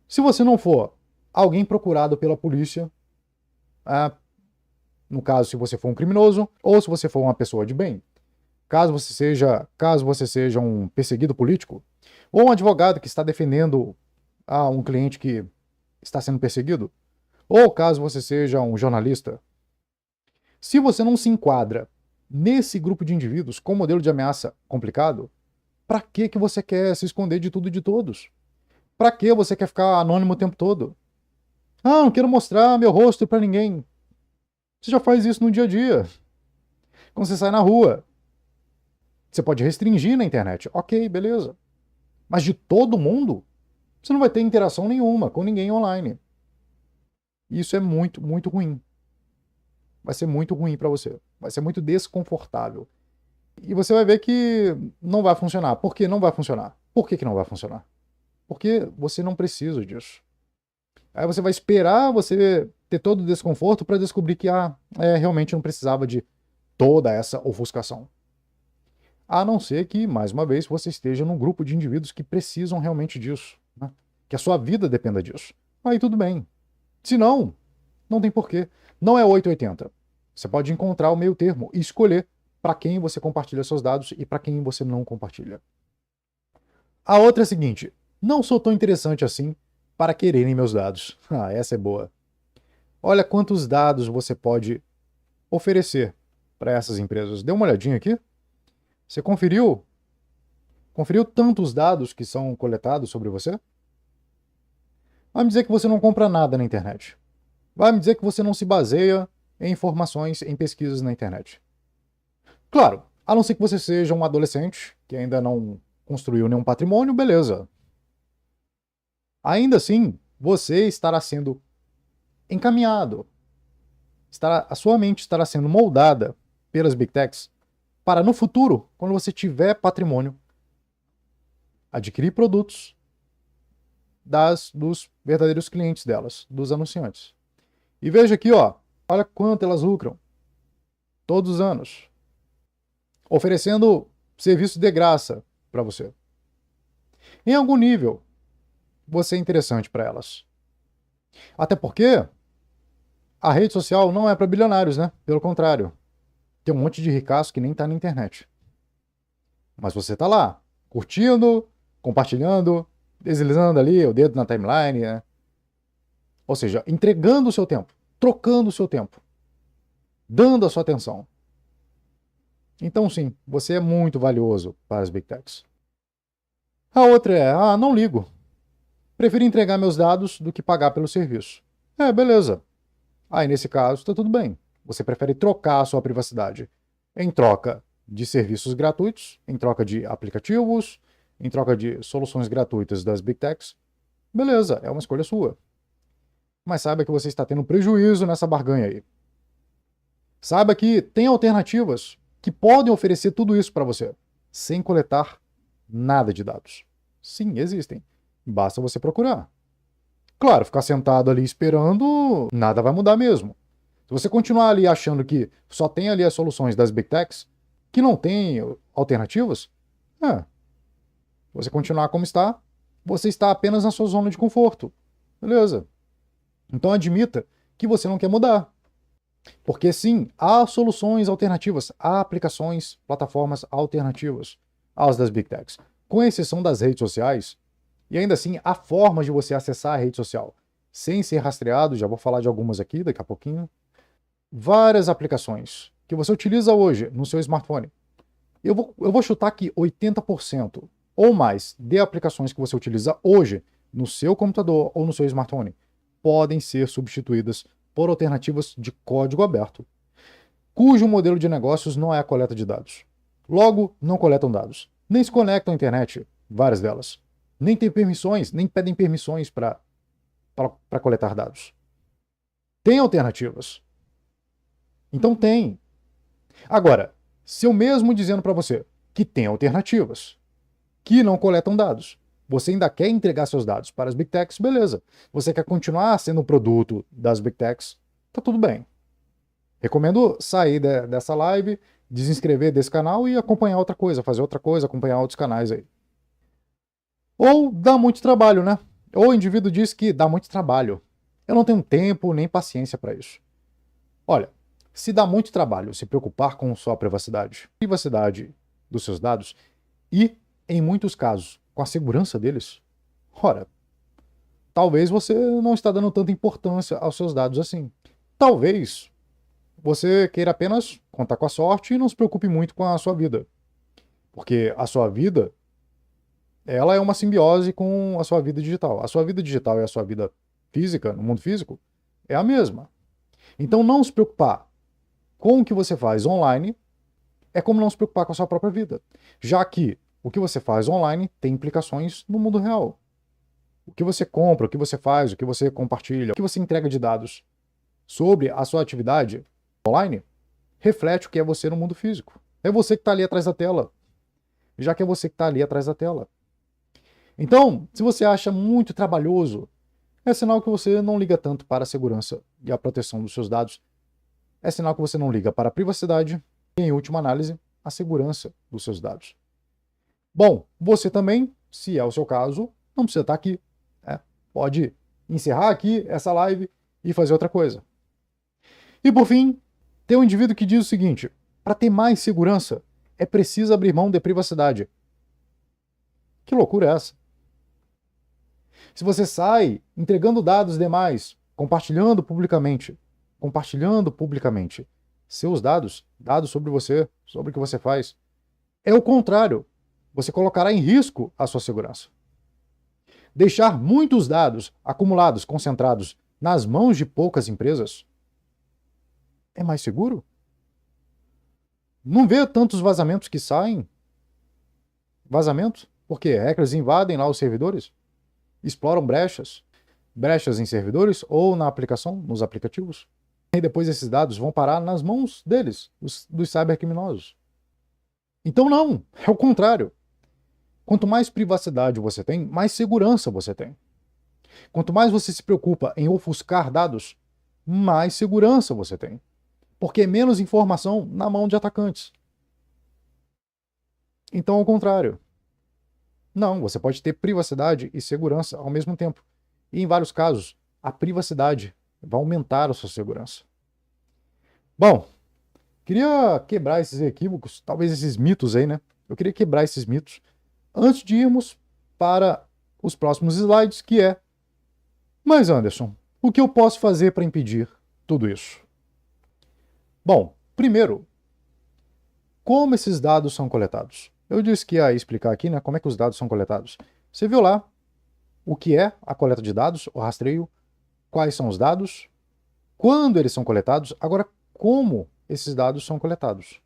Se você não for alguém procurado pela polícia, ah, no caso, se você for um criminoso, ou se você for uma pessoa de bem, caso você seja um perseguido político, ou um advogado que está defendendo um cliente que está sendo perseguido, ou caso você seja um jornalista, se você não se enquadra nesse grupo de indivíduos com modelo de ameaça complicado, para que você quer se esconder de tudo e de todos? Para que você quer ficar anônimo o tempo todo? Ah, não quero mostrar meu rosto para ninguém. Você já faz isso no dia a dia. Quando você sai na rua, você pode restringir na internet. Ok, beleza. Mas de todo mundo, você não vai ter interação nenhuma com ninguém online. Isso é muito, muito ruim. Vai ser muito ruim para você. Vai ser muito desconfortável. E você vai ver que não vai funcionar. Por que não vai funcionar? Por que não vai funcionar? Porque você não precisa disso. Aí você vai esperar você ter todo o desconforto para descobrir que realmente não precisava de toda essa ofuscação. A não ser que, mais uma vez, você esteja num grupo de indivíduos que precisam realmente disso, né? Que a sua vida dependa disso. Aí tudo bem. Se não, não tem porquê. Não é 880. Você pode encontrar o meio termo e escolher para quem você compartilha seus dados e para quem você não compartilha. A outra é a seguinte: não sou tão interessante assim para quererem meus dados. Essa é boa. Olha quantos dados você pode oferecer para essas empresas. Dê uma olhadinha aqui. Você conferiu? Conferiu tantos dados que são coletados sobre você? Vai me dizer que você não compra nada na internet. Vai me dizer que você não se baseia em informações, em pesquisas na internet. Claro, a não ser que você seja um adolescente que ainda não construiu nenhum patrimônio, beleza. Ainda assim, você estará sendo encaminhado. A sua mente estará sendo moldada pelas Big Techs para, no futuro, quando você tiver patrimônio, adquirir produtos dos verdadeiros clientes delas, dos anunciantes. E veja aqui, olha quanto elas lucram todos os anos, oferecendo serviços de graça para você. Em algum nível, você é interessante para elas. Até porque a rede social não é para bilionários, né? Pelo contrário, tem um monte de ricaço que nem tá na internet. Mas você tá lá, curtindo, compartilhando, deslizando ali o dedo na timeline, né? Ou seja, entregando o seu tempo, trocando o seu tempo, dando a sua atenção. Então sim, você é muito valioso para as Big Techs. A outra é, não ligo. Prefiro entregar meus dados do que pagar pelo serviço. Beleza. Aí nesse caso, tá tudo bem. Você prefere trocar a sua privacidade em troca de serviços gratuitos, em troca de aplicativos, em troca de soluções gratuitas das Big Techs. Beleza, é uma escolha sua. Mas saiba que você está tendo prejuízo nessa barganha aí. Saiba que tem alternativas que podem oferecer tudo isso para você, sem coletar nada de dados. Sim, existem. Basta você procurar. Claro, ficar sentado ali esperando, nada vai mudar mesmo. Se você continuar ali achando que só tem ali as soluções das Big Techs, que não tem alternativas, se você continuar como está, você está apenas na sua zona de conforto. Beleza. Então admita que você não quer mudar. Porque sim, há soluções alternativas, há aplicações, plataformas alternativas às das Big Techs. Com exceção das redes sociais, e ainda assim há formas de você acessar a rede social sem ser rastreado, já vou falar de algumas aqui daqui a pouquinho. Várias aplicações que você utiliza hoje no seu smartphone. Eu vou chutar que 80% ou mais de aplicações que você utiliza hoje no seu computador ou no seu smartphone podem ser substituídas por alternativas de código aberto, cujo modelo de negócios não é a coleta de dados. Logo, não coletam dados, nem se conectam à internet, várias delas. Nem têm permissões, nem pedem permissões para coletar dados. Tem alternativas. Então tem. Agora, se eu mesmo dizendo para você que tem alternativas, que não coletam dados, você ainda quer entregar seus dados para as Big Techs, beleza. Você quer continuar sendo um produto das Big Techs, tá tudo bem. Recomendo sair dessa live, desinscrever desse canal e acompanhar outra coisa, fazer outra coisa, acompanhar outros canais aí. Ou dá muito trabalho, né? Ou o indivíduo diz que dá muito trabalho. Eu não tenho tempo nem paciência para isso. Olha, se dá muito trabalho se preocupar com sua privacidade dos seus dados e, em muitos casos, com a segurança deles, ora, talvez você não está dando tanta importância aos seus dados assim. Talvez você queira apenas contar com a sorte e não se preocupe muito com a sua vida. Porque a sua vida, ela é uma simbiose com a sua vida digital. A sua vida digital e a sua vida física, no mundo físico, é a mesma. Então não se preocupar com o que você faz online é como não se preocupar com a sua própria vida. Já que o que você faz online tem implicações no mundo real. O que você compra, o que você faz, o que você compartilha, o que você entrega de dados sobre a sua atividade online reflete o que é você no mundo físico. É você que está ali atrás da tela. Já que é você que está ali atrás da tela. Então, se você acha muito trabalhoso, é sinal que você não liga tanto para a segurança e a proteção dos seus dados. É sinal que você não liga para a privacidade e, em última análise, a segurança dos seus dados. Bom, você também, se é o seu caso, não precisa estar aqui. Pode encerrar aqui essa live e fazer outra coisa. E por fim, tem um indivíduo que diz o seguinte: para ter mais segurança, é preciso abrir mão de privacidade. Que loucura é essa? Se você sai entregando dados demais, compartilhando publicamente seus dados sobre você, sobre o que você faz, é o contrário. Você colocará em risco a sua segurança. Deixar muitos dados acumulados, concentrados nas mãos de poucas empresas é mais seguro? Não vê tantos vazamentos que saem? Vazamentos? Porque hackers invadem lá os servidores, exploram brechas em servidores ou na aplicação, nos aplicativos. E depois esses dados vão parar nas mãos deles, dos cybercriminosos. Então não, é o contrário. Quanto mais privacidade você tem, mais segurança você tem. Quanto mais você se preocupa em ofuscar dados, mais segurança você tem. Porque é menos informação na mão de atacantes. Então, ao contrário. Não, você pode ter privacidade e segurança ao mesmo tempo. E em vários casos, a privacidade vai aumentar a sua segurança. Bom, queria quebrar esses equívocos, talvez esses mitos aí, né? Eu queria quebrar esses mitos antes de irmos para os próximos slides, que é: mas Anderson, o que eu posso fazer para impedir tudo isso? Bom, primeiro, como esses dados são coletados? Eu disse que ia explicar aqui, né, como é que os dados são coletados. Você viu lá o que é a coleta de dados, o rastreio, quais são os dados, quando eles são coletados, agora como esses dados são coletados.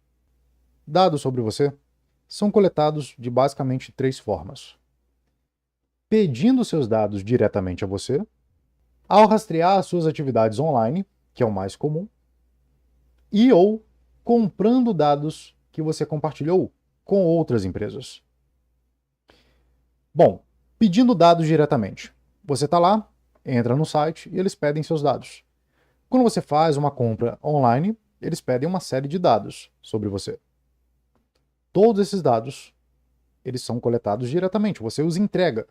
Dados sobre você são coletados de basicamente 3 formas: pedindo seus dados diretamente a você, ao rastrear as suas atividades online, que é o mais comum, e ou comprando dados que você compartilhou com outras empresas. Bom, pedindo dados diretamente. Você está lá, entra no site e eles pedem seus dados. Quando você faz uma compra online, eles pedem uma série de dados sobre você. Todos esses dados, eles são coletados diretamente, você os entrega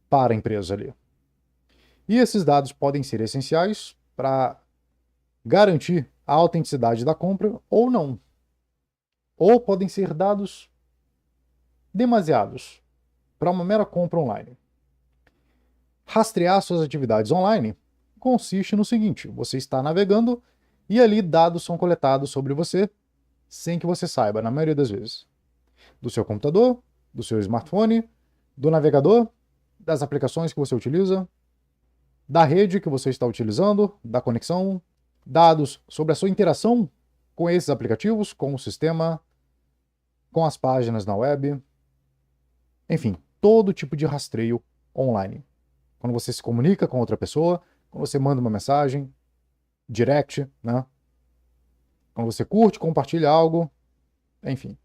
para a empresa ali. E esses dados podem ser essenciais para garantir a autenticidade da compra ou não. Ou podem ser dados demasiados para uma mera compra online. Rastrear suas atividades online consiste no seguinte: você está navegando e ali dados são coletados sobre você sem que você saiba, na maioria das vezes. Do seu computador, do seu smartphone, do navegador, das aplicações que você utiliza, da rede que você está utilizando, da conexão, dados sobre a sua interação com esses aplicativos, com o sistema, com as páginas na web, enfim, todo tipo de rastreio online. Quando você se comunica com outra pessoa, quando você manda uma mensagem, direct, né? Quando você curte, compartilha algo, enfim.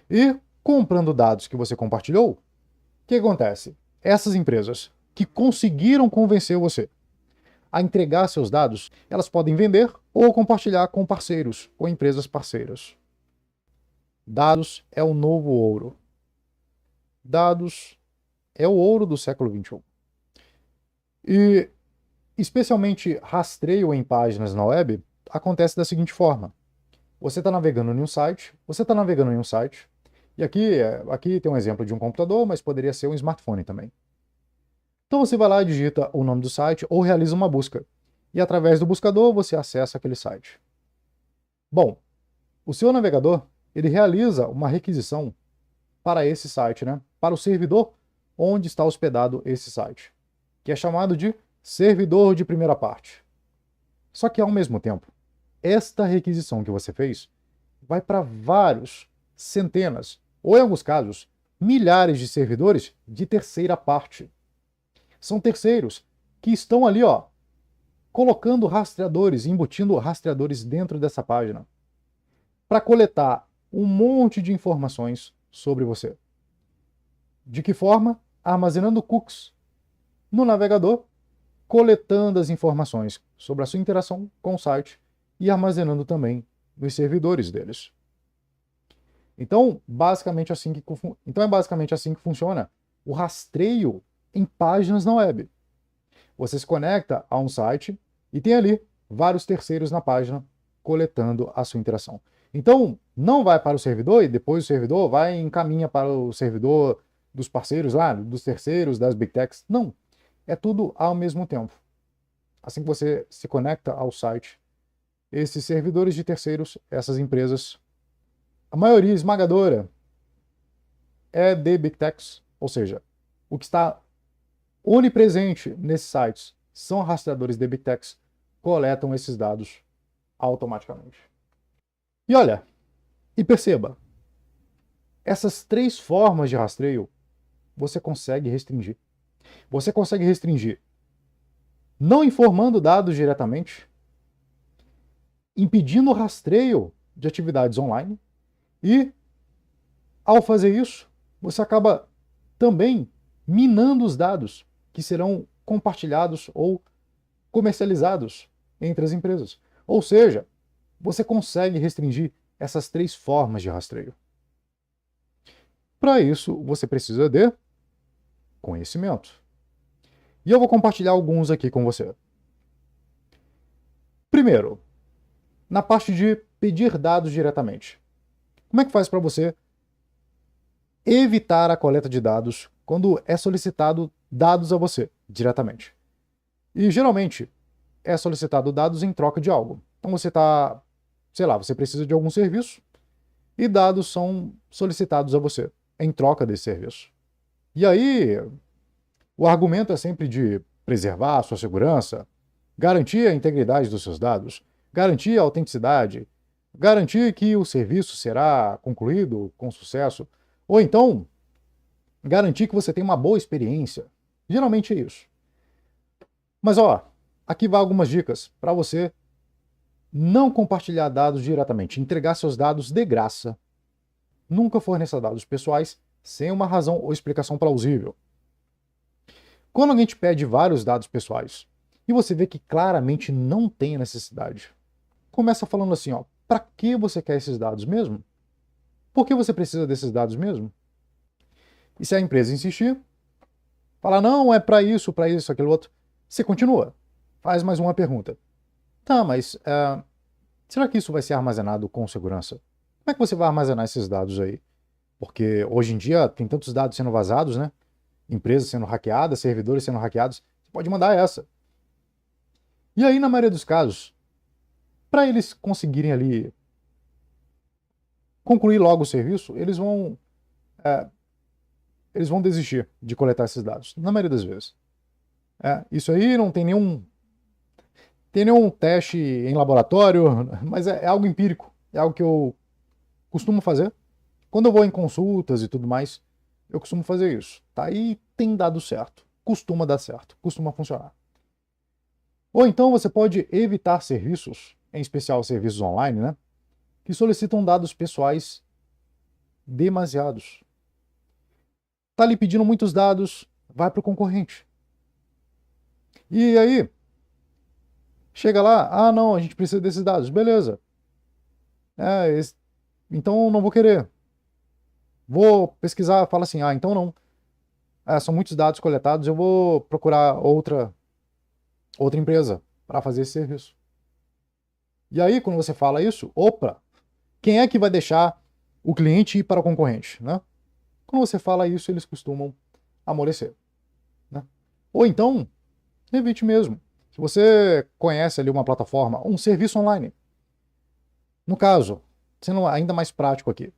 E comprando dados que você compartilhou, o que acontece? Essas empresas que conseguiram convencer você a entregar seus dados, elas podem vender ou compartilhar com parceiros, com empresas parceiras. Dados é o novo ouro. Dados é o ouro do século XXI. E, especialmente, rastreio em páginas na web acontece da seguinte forma. Você está navegando em um site, e aqui tem um exemplo de um computador, mas poderia ser um smartphone também. Então você vai lá e digita o nome do site ou realiza uma busca. E através do buscador você acessa aquele site. Bom, o seu navegador, ele realiza uma requisição para esse site, né? Para o servidor onde está hospedado esse site, que é chamado de servidor de primeira parte. Só que ao mesmo tempo, esta requisição que você fez vai para vários, centenas, ou em alguns casos, milhares de servidores de terceira parte. São terceiros que estão ali, ó, colocando rastreadores, embutindo rastreadores dentro dessa página para coletar um monte de informações sobre você. De que forma? Armazenando cookies no navegador, coletando as informações sobre a sua interação com o site e armazenando também nos servidores deles. Então, é basicamente assim que funciona o rastreio em páginas na web. Você se conecta a um site e tem ali vários terceiros na página coletando a sua interação. Então, não vai para o servidor e depois o servidor vai e encaminha para o servidor dos parceiros lá, dos terceiros, das big techs. Não. É tudo ao mesmo tempo. Assim que você se conecta ao site, esses servidores de terceiros, essas empresas, a maioria esmagadora é de big techs, ou seja, o que está onipresente nesses sites são rastreadores de big techs, coletam esses dados automaticamente. E olha, e perceba, essas três formas de rastreio você consegue restringir. Você consegue restringir não informando dados diretamente, impedindo o rastreio de atividades online e, ao fazer isso, você acaba também minando os dados que serão compartilhados ou comercializados entre as empresas. Ou seja, você consegue restringir essas três formas de rastreio. Para isso, você precisa de conhecimento. E eu vou compartilhar alguns aqui com você. Primeiro, na parte de pedir dados diretamente. Como é que faz para você evitar a coleta de dados quando é solicitado dados a você diretamente? E geralmente é solicitado dados em troca de algo. Então você está, sei lá, você precisa de algum serviço e dados são solicitados a você em troca desse serviço. E aí, o argumento é sempre de preservar a sua segurança, garantir a integridade dos seus dados, garantir a autenticidade, garantir que o serviço será concluído com sucesso, ou então garantir que você tem uma boa experiência. Geralmente é isso. Mas ó, aqui vai algumas dicas para você não compartilhar dados diretamente, entregar seus dados de graça. Nunca forneça dados pessoais sem uma razão ou explicação plausível. Quando alguém te pede vários dados pessoais e você vê que claramente não tem necessidade. Começa falando assim, ó, para que você quer esses dados mesmo? Por que você precisa desses dados mesmo? E se a empresa insistir, falar, não, é para isso, aquilo outro, você continua. Faz mais uma pergunta. Tá, mas será que isso vai ser armazenado com segurança? Como é que você vai armazenar esses dados aí? Porque hoje em dia tem tantos dados sendo vazados, né? Empresas sendo hackeadas, servidores sendo hackeados. Você pode mandar essa. E aí, na maioria dos casos, para eles conseguirem ali concluir logo o serviço, eles vão desistir de coletar esses dados, na maioria das vezes. Isso aí não tem nenhum teste em laboratório, mas é algo empírico. É algo que eu costumo fazer. Quando eu vou em consultas e tudo mais, eu costumo fazer isso. Tá? E tem dado certo. Costuma dar certo. Costuma funcionar. Ou então você pode evitar serviços, em especial serviços online, né? Que solicitam dados pessoais demasiados. Tá lhe pedindo muitos dados, vai para o concorrente. E aí, chega lá, ah não, a gente precisa desses dados, beleza. Então não vou querer. Vou pesquisar, fala assim, ah, então não. São muitos dados coletados, eu vou procurar outra empresa para fazer esse serviço. E aí, quando você fala isso, opa, quem é que vai deixar o cliente ir para o concorrente, né? Quando você fala isso, eles costumam amolecer, né? Ou então, evite mesmo. Se você conhece ali uma plataforma, um serviço online, no caso, sendo ainda mais prático aqui,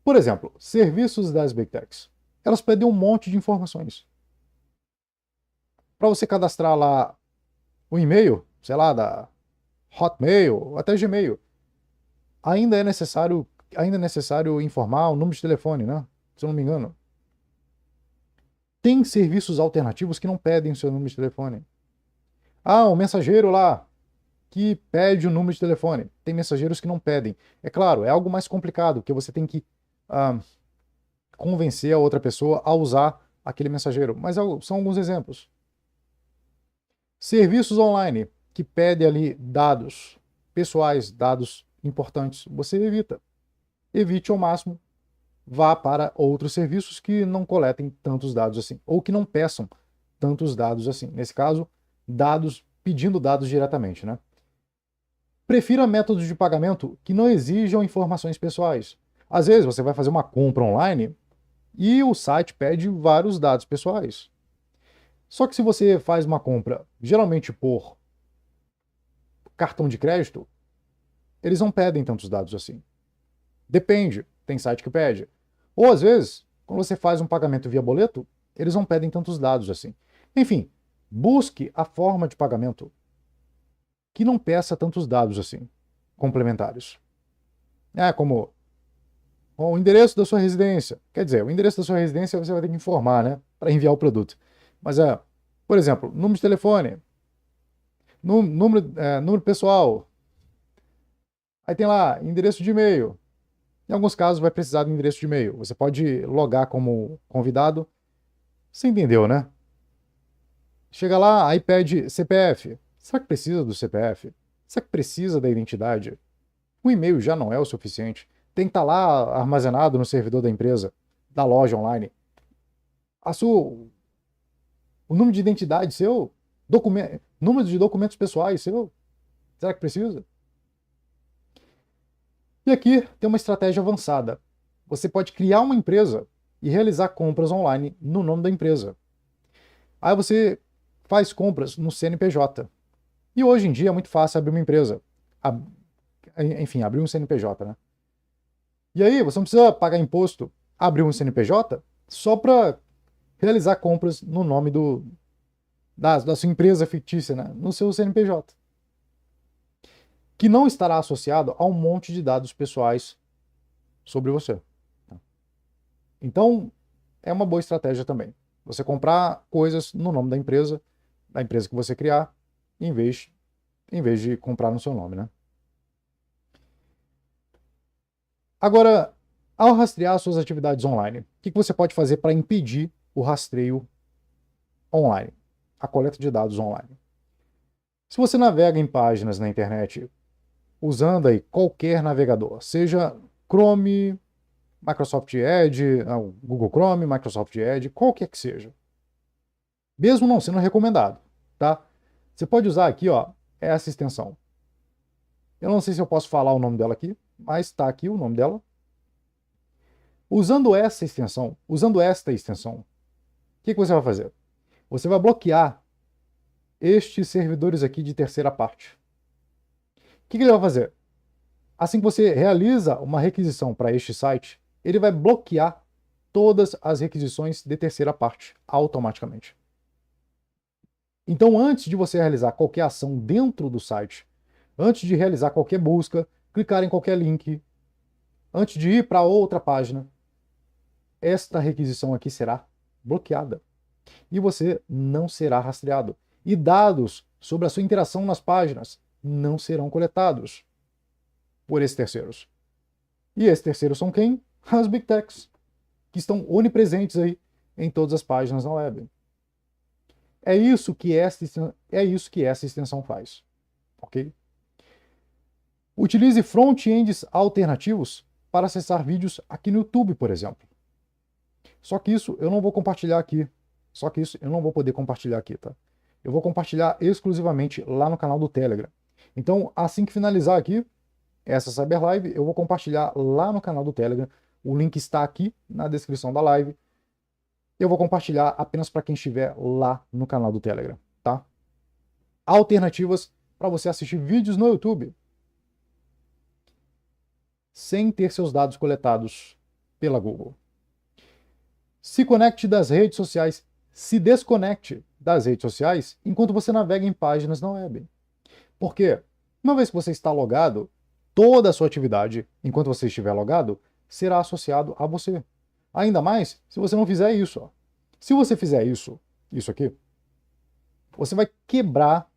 por exemplo, serviços das Big Techs, elas pedem um monte de informações. Para você cadastrar lá o e-mail, sei lá, da Hotmail, até Gmail, ainda é necessário informar o número de telefone, né? Se eu não me engano. Tem serviços alternativos que não pedem o seu número de telefone. O mensageiro lá, que pede o número de telefone. Tem mensageiros que não pedem. É claro, é algo mais complicado, porque você tem que convencer a outra pessoa a usar aquele mensageiro. Mas são alguns exemplos. Serviços online que pedem ali dados pessoais, dados importantes, você evita. Evite ao máximo. Vá para outros serviços que não coletem tantos dados assim, ou que não peçam tantos dados assim. Nesse caso, pedindo dados diretamente, né? Prefira métodos de pagamento que não exijam informações pessoais. Às vezes você vai fazer uma compra online e o site pede vários dados pessoais. Só que se você faz uma compra, geralmente por cartão de crédito, eles não pedem tantos dados assim. Depende, tem site que pede. Ou às vezes, quando você faz um pagamento via boleto, eles não pedem tantos dados assim. Enfim, busque a forma de pagamento que não peça tantos dados assim, complementares. Como o endereço da sua residência. Quer dizer, o endereço da sua residência você vai ter que informar, né, para enviar o produto. Mas por exemplo, número de telefone, número pessoal. Aí tem lá, endereço de e-mail. Em alguns casos vai precisar do endereço de e-mail. Você pode logar como convidado. Você entendeu, né? Chega lá, aí pede CPF. Será que precisa do CPF? Será que precisa da identidade? O e-mail já não é o suficiente. Tem que estar lá armazenado no servidor da empresa, da loja online. O número de identidade seu, número de documentos pessoais seu. Será que precisa? E aqui tem uma estratégia avançada. Você pode criar uma empresa e realizar compras online no nome da empresa. Aí você faz compras no CNPJ. E hoje em dia é muito fácil abrir uma empresa. Enfim, abrir um CNPJ, né? E aí você não precisa pagar imposto, abrir um CNPJ só para realizar compras no nome da sua empresa fictícia, né? No seu CNPJ. Que não estará associado a um monte de dados pessoais sobre você. Então, é uma boa estratégia também. Você comprar coisas no nome da empresa que você criar, em vez de comprar no seu nome, né? Agora, ao rastrear suas atividades online, o que você pode fazer para impedir o rastreio online, a coleta de dados online? Se você navega em páginas na internet usando aí qualquer navegador, seja Chrome, Microsoft Edge, Google Chrome, Microsoft Edge, qualquer que seja, mesmo não sendo recomendado, tá? Você pode usar aqui, ó, essa extensão. Eu não sei se eu posso falar o nome dela aqui, mas está aqui o nome dela. Usando esta extensão, o que você vai fazer? Você vai bloquear estes servidores aqui de terceira parte. O que ele vai fazer? Assim que você realiza uma requisição para este site, ele vai bloquear todas as requisições de terceira parte automaticamente. Então, antes de você realizar qualquer ação dentro do site, antes de realizar qualquer busca, clicar em qualquer link, antes de ir para outra página, esta requisição aqui será bloqueada e você não será rastreado. E dados sobre a sua interação nas páginas não serão coletados por esses terceiros. E esses terceiros são quem? As Big Techs, que estão onipresentes aí em todas as páginas na web. É isso que essa extensão faz, ok? Utilize front-ends alternativos para acessar vídeos aqui no YouTube, por exemplo. Só que isso eu não vou compartilhar aqui. Só que isso eu não vou poder compartilhar aqui, tá? Eu vou compartilhar exclusivamente lá no canal do Telegram. Então, assim que finalizar aqui essa Cyber Live, eu vou compartilhar lá no canal do Telegram. O link está aqui na descrição da live. Eu vou compartilhar apenas para quem estiver lá no canal do Telegram, tá? Alternativas para você assistir vídeos no YouTube sem ter seus dados coletados pela Google. Se conecte das redes sociais, se desconecte das redes sociais enquanto você navega em páginas na web. Por quê? Uma vez que você está logado, toda a sua atividade, enquanto você estiver logado, será associado a você. Ainda mais se você não fizer isso. Ó. Se você fizer isso aqui, você vai quebrar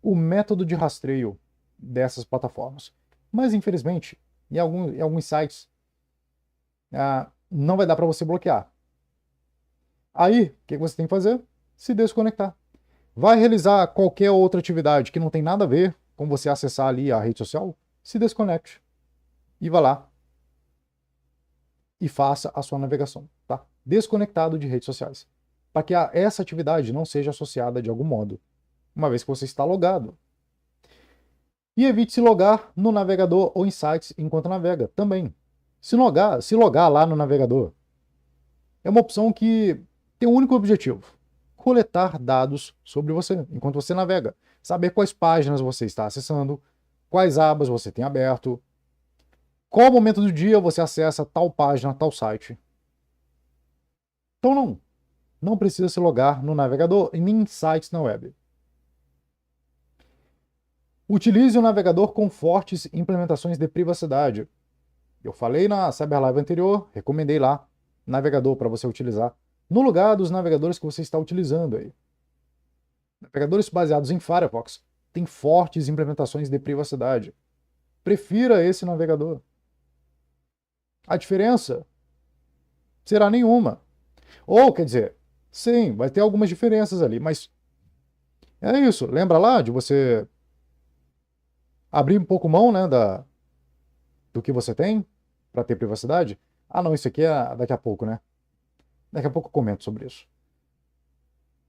o método de rastreio dessas plataformas. Mas, infelizmente, em alguns sites, não vai dar para você bloquear. Aí, o que você tem que fazer? Se desconectar. Vai realizar qualquer outra atividade que não tem nada a ver com você acessar ali a rede social? Se desconecte. E vá lá. E faça a sua navegação, tá? Desconectado de redes sociais. Para que essa atividade não seja associada de algum modo, uma vez que você está logado. E evite se logar no navegador ou em sites enquanto navega, também. Se logar lá no navegador é uma opção que tem um único objetivo: coletar dados sobre você enquanto você navega. Saber quais páginas você está acessando, quais abas você tem aberto, qual momento do dia você acessa tal página, tal site. Então não precisa se logar no navegador e nem em sites na web. Utilize o navegador com fortes implementações de privacidade. Eu falei na Cyber Live anterior, recomendei lá, navegador para você utilizar no lugar dos navegadores que você está utilizando aí. Navegadores baseados em Firefox têm fortes implementações de privacidade. Prefira esse navegador. A diferença será nenhuma. Ou, quer dizer, sim, vai ter algumas diferenças ali, mas é isso. Lembra lá de você abrir um pouco mão, né, do que você tem para ter privacidade? Ah, não, isso aqui é daqui a pouco, né? Daqui a pouco eu comento sobre isso.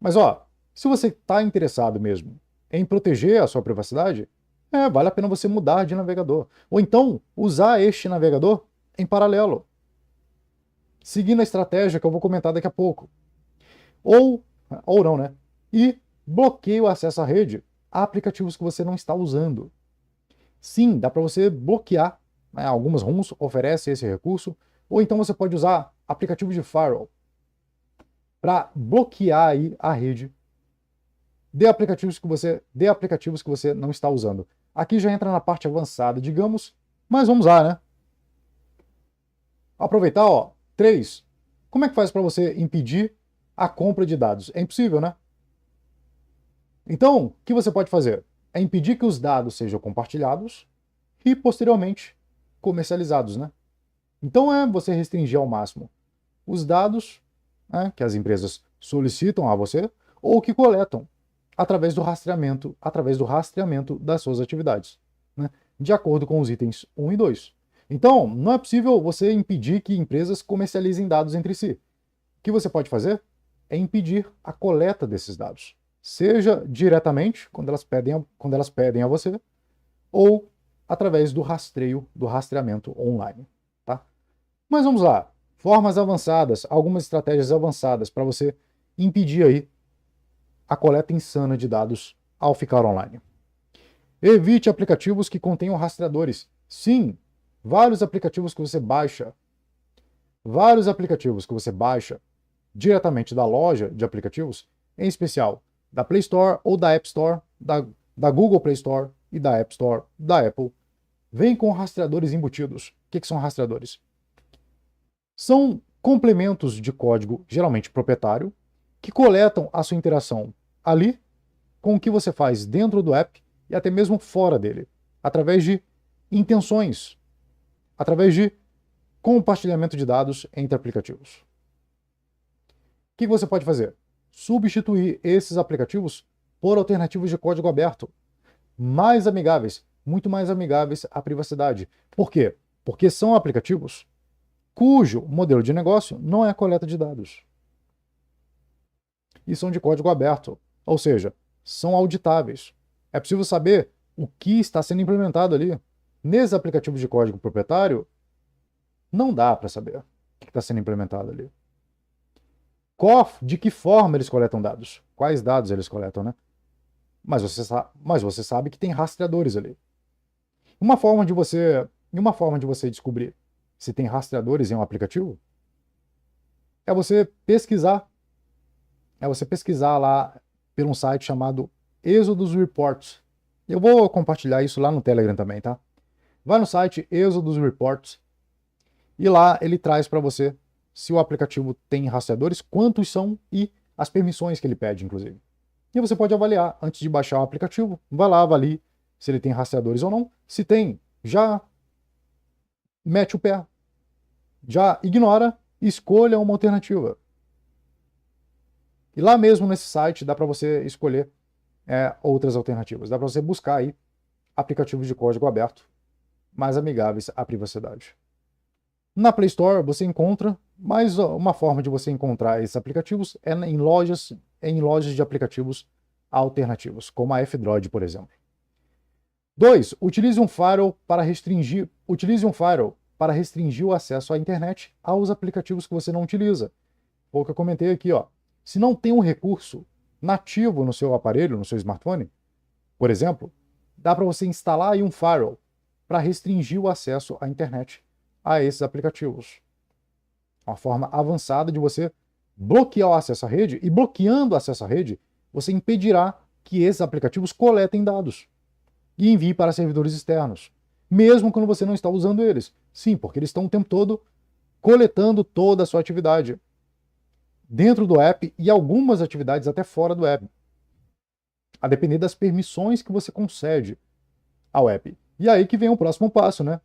Mas, ó, se você está interessado mesmo em proteger a sua privacidade, vale a pena você mudar de navegador. Ou então, usar este navegador em paralelo, seguindo a estratégia que eu vou comentar daqui a pouco. Ou não, né? E bloqueie o acesso à rede a aplicativos que você não está usando. Sim, dá para você bloquear, né? Algumas ROMs oferecem esse recurso, ou então você pode usar aplicativos de firewall para bloquear aí a rede de aplicativos que você não está usando. Aqui já entra na parte avançada, digamos, mas vamos lá, né? Aproveitar, ó, 3. Como é que faz para você impedir a compra de dados? É impossível, né? Então, o que você pode fazer? É impedir que os dados sejam compartilhados e, posteriormente, comercializados, né? Então é você restringir ao máximo os dados, né, que as empresas solicitam a você ou que coletam. através do rastreamento das suas atividades, né? De acordo com os itens 1 e 2. Então, não é possível você impedir que empresas comercializem dados entre si. O que você pode fazer é impedir a coleta desses dados, seja diretamente, quando elas pedem a você, ou através do rastreamento online, tá? Mas vamos lá. Formas avançadas, algumas estratégias avançadas para você impedir aí a coleta insana de dados ao ficar online. Evite aplicativos que contenham rastreadores. Sim, vários aplicativos que você baixa diretamente da loja de aplicativos, em especial da Play Store ou da App Store, da Google Play Store e da App Store da Apple, vem com rastreadores embutidos. O que são rastreadores? São complementos de código, geralmente proprietário, que coletam a sua interação ali com o que você faz dentro do app e até mesmo fora dele, através de intenções, através de compartilhamento de dados entre aplicativos. O que você pode fazer? Substituir esses aplicativos por alternativos de código aberto, mais amigáveis, muito mais amigáveis à privacidade. Por quê? Porque são aplicativos cujo modelo de negócio não é a coleta de dados. E são de código aberto, ou seja, são auditáveis. É possível saber o que está sendo implementado ali. Nesses aplicativos de código proprietário, não dá para saber o que está sendo implementado ali. De que forma eles coletam dados? Quais dados eles coletam, né? Mas você sabe que tem rastreadores ali. Uma forma de você descobrir se tem rastreadores em um aplicativo é você pesquisar. Lá por um site chamado Exodus Reports. Eu vou compartilhar isso lá no Telegram também, tá? Vai no site Exodus Reports e lá ele traz para você se o aplicativo tem rastreadores, quantos são e as permissões que ele pede, inclusive. E você pode avaliar antes de baixar o aplicativo. Vai lá, avalie se ele tem rastreadores ou não. Se tem, já mete o pé. Já ignora e escolha uma alternativa. E lá mesmo nesse site dá para você escolher outras alternativas. Dá para você buscar aí aplicativos de código aberto mais amigáveis à privacidade. Na Play Store você encontra, mas uma forma de você encontrar esses aplicativos é em lojas de aplicativos alternativos, como a F-Droid, por exemplo. 2. Utilize um firewall para restringir o acesso à internet aos aplicativos que você não utiliza. Foi o que eu comentei aqui, ó. Se não tem um recurso nativo no seu aparelho, no seu smartphone, por exemplo, dá para você instalar aí um firewall para restringir o acesso à internet a esses aplicativos. Uma forma avançada de você bloquear o acesso à rede, e bloqueando o acesso à rede, você impedirá que esses aplicativos coletem dados e enviem para servidores externos, mesmo quando você não está usando eles. Sim, porque eles estão o tempo todo coletando toda a sua atividade dentro do app e algumas atividades até fora do app, a depender das permissões que você concede ao app. E aí que vem o próximo passo, né?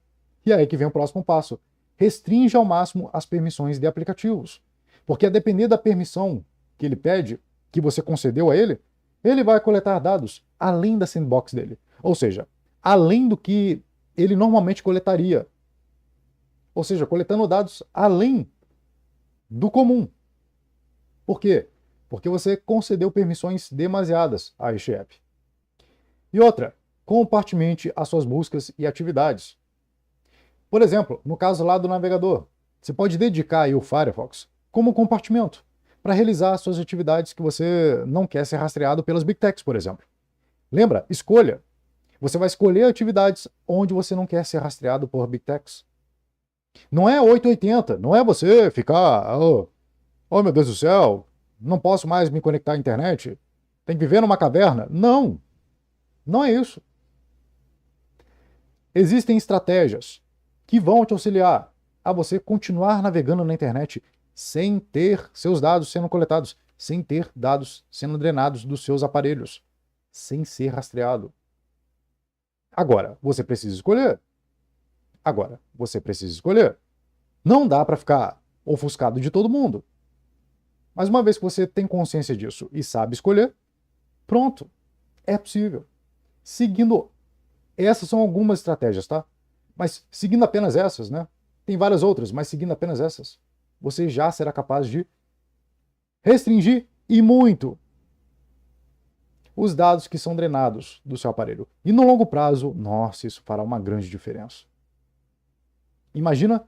Restringe ao máximo as permissões de aplicativos. Porque a depender da permissão que ele pede, que você concedeu a ele, ele vai coletar dados além da sandbox dele. Ou seja, além do que ele normalmente coletaria. Ou seja, coletando dados além do comum. Por quê? Porque você concedeu permissões demasiadas a este app. E outra, compartimente as suas buscas e atividades. Por exemplo, no caso lá do navegador, você pode dedicar aí o Firefox como compartimento para realizar as suas atividades que você não quer ser rastreado pelas Big Techs, por exemplo. Lembra? Escolha. Você vai escolher atividades onde você não quer ser rastreado por Big Techs. Não é 880, não é você ficar, oh meu Deus do céu, não posso mais me conectar à internet, tem que viver numa caverna. Não, não é isso. Existem estratégias que vão te auxiliar a você continuar navegando na internet sem ter seus dados sendo coletados, sem ter dados sendo drenados dos seus aparelhos, sem ser rastreado. Agora, você precisa escolher. Não dá para ficar ofuscado de todo mundo. Mas uma vez que você tem consciência disso e sabe escolher, Pronto, é possível. Seguindo, essas são algumas estratégias, tá? Mas seguindo apenas essas, né? Tem várias outras, mas seguindo apenas essas, você já será capaz de restringir e muito os dados que são drenados do seu aparelho. E no longo prazo, nossa, isso fará uma grande diferença. Imagina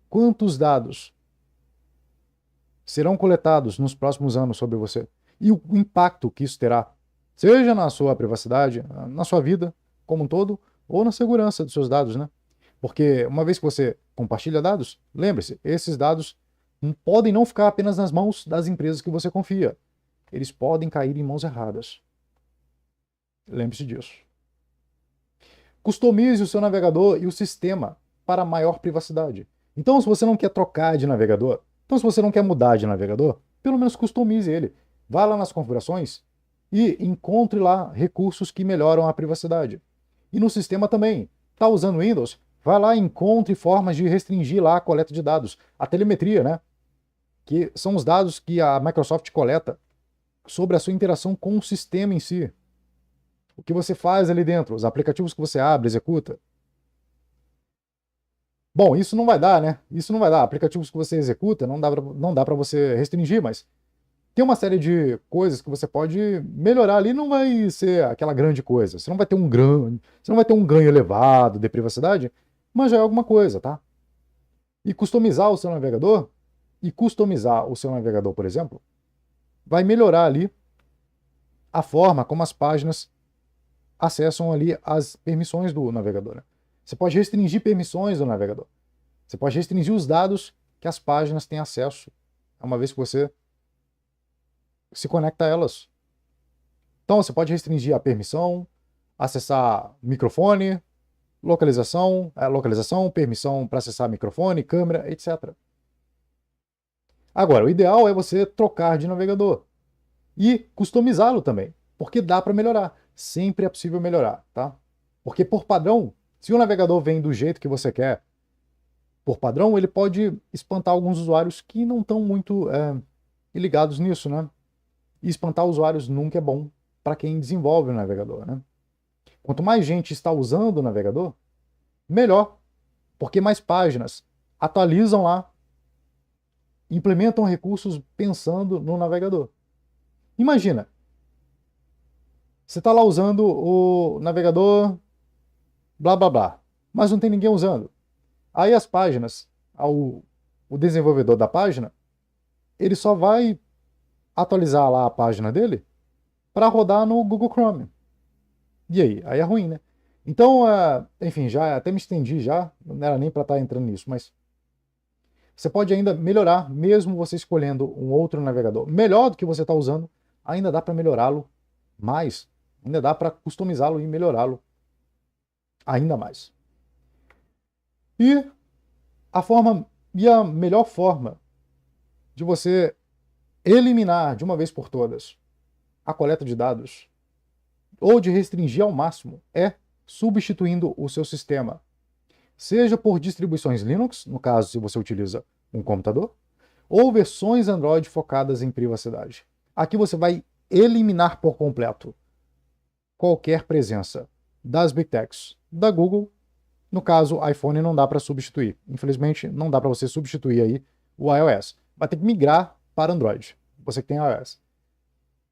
quantos dados serão coletados nos próximos anos sobre você e o impacto que isso terá, seja na sua privacidade, na sua vida como um todo, ou na segurança dos seus dados, né? Porque uma vez que você compartilha dados, lembre-se, esses dados podem não ficar apenas nas mãos das empresas que você confia. Eles podem cair em mãos erradas. Lembre-se disso. Customize o seu navegador e o sistema para maior privacidade. Então, se você não quer trocar de navegador, então se você não quer mudar de navegador, pelo menos customize ele. Vá lá nas configurações e encontre lá recursos que melhoram a privacidade. E no sistema também. Está usando Windows? Vá lá e encontre formas de restringir lá a coleta de dados. A telemetria, né? Que são os dados que a Microsoft coleta sobre a sua interação com o sistema em si. O que você faz ali dentro, os aplicativos que você abre, executa. Bom, isso não vai dar, né? Isso não vai dar. Aplicativos que você executa não dá para você restringir, mas tem uma série de coisas que você pode melhorar ali, não vai ser aquela grande coisa. Você não vai ter um ganho elevado de privacidade, mas já é alguma coisa, tá? E customizar o seu navegador, por exemplo, vai melhorar ali a forma como as páginas acessam ali as permissões do navegador, né? Você pode restringir permissões do navegador. Você pode restringir os dados que as páginas têm acesso, uma vez que você se conecta a elas. Então, você pode restringir a permissão, acessar microfone, localização, permissão para acessar microfone, câmera, etc. Agora, o ideal é você trocar de navegador e customizá-lo também, porque dá para melhorar. Sempre é possível melhorar, tá? Porque por padrão, se o navegador vem do jeito que você quer, por padrão, ele pode espantar alguns usuários que não estão muito ligados nisso, né? E espantar usuários nunca é bom para quem desenvolve o navegador, né? Quanto mais gente está usando o navegador, melhor, porque mais páginas atualizam lá, implementam recursos pensando no navegador. Imagina, você está lá usando o navegador blá blá blá, mas não tem ninguém usando. Aí as páginas, o desenvolvedor da página, ele só vai atualizar lá a página dele para rodar no Google Chrome. E aí? Aí é ruim, né? Então, enfim, já até me estendi já, não era nem para estar entrando nisso, mas você pode ainda melhorar, mesmo você escolhendo um outro navegador melhor do que você está usando, ainda dá para melhorá-lo mais, ainda dá para customizá-lo e melhorá-lo ainda mais. E a melhor forma de você eliminar de uma vez por todas a coleta de dados ou de restringir ao máximo é substituindo o seu sistema, seja por distribuições Linux, no caso se você utiliza um computador, ou versões Android focadas em privacidade. Aqui você vai eliminar por completo qualquer presença das Big Techs, da Google. No caso, iPhone não dá para substituir. Infelizmente, não dá para você substituir aí o iOS. Vai ter que migrar para Android, você que tem iOS.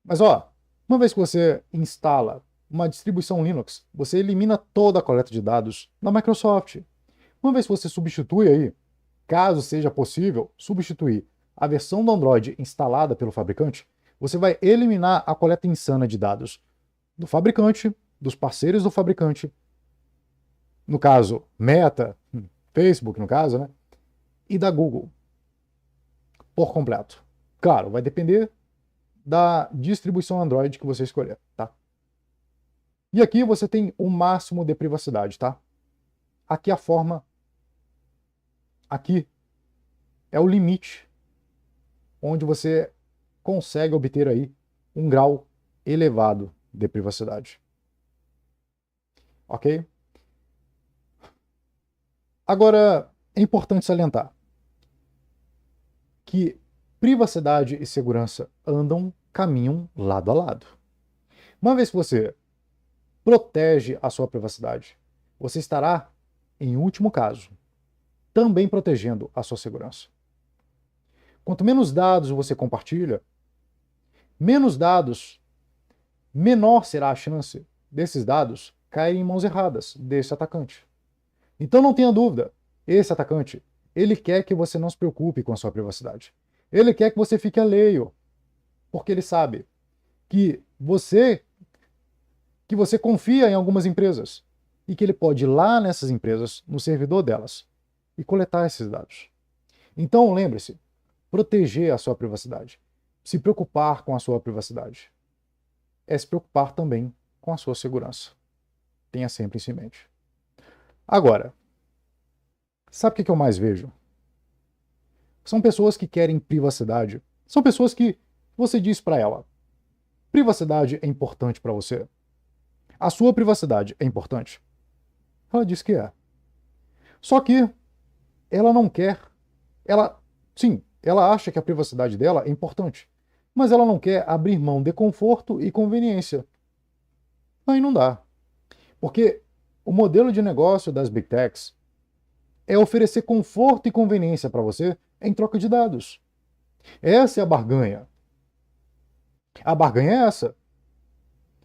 Mas uma vez que você instala uma distribuição Linux, você elimina toda a coleta de dados da Microsoft. Uma vez que você substitui aí, caso seja possível, substituir a versão do Android instalada pelo fabricante, você vai eliminar a coleta insana de dados do fabricante, dos parceiros do fabricante, no caso, Meta, Facebook, no caso, né? E da Google, por completo. Claro, vai depender da distribuição Android que você escolher, tá? E aqui você tem o máximo de privacidade, tá? Aqui a forma, aqui é o limite onde você consegue obter aí um grau elevado de privacidade. Ok? Agora, é importante salientar que privacidade e segurança caminham lado a lado. Uma vez que você protege a sua privacidade, você estará, em último caso, também protegendo a sua segurança. Quanto menos dados você compartilha, menos dados, menor será a chance desses dados caírem em mãos erradas desse atacante. Então não tenha dúvida, esse atacante, ele quer que você não se preocupe com a sua privacidade. Ele quer que você fique alheio, porque ele sabe que você confia em algumas empresas e que ele pode ir lá nessas empresas, no servidor delas, e coletar esses dados. Então lembre-se, proteger a sua privacidade, se preocupar com a sua privacidade, é se preocupar também com a sua segurança. Tenha sempre isso em mente. Agora, sabe o que eu mais vejo? São pessoas que querem privacidade. São pessoas que você diz para ela: privacidade é importante para você? A sua privacidade é importante? Ela diz que é. Só que ela não quer. Sim, ela acha que a privacidade dela é importante, mas ela não quer abrir mão de conforto e conveniência. Aí não dá. Porque o modelo de negócio das Big Techs é oferecer conforto e conveniência para você em troca de dados. Essa é a barganha. A barganha é essa.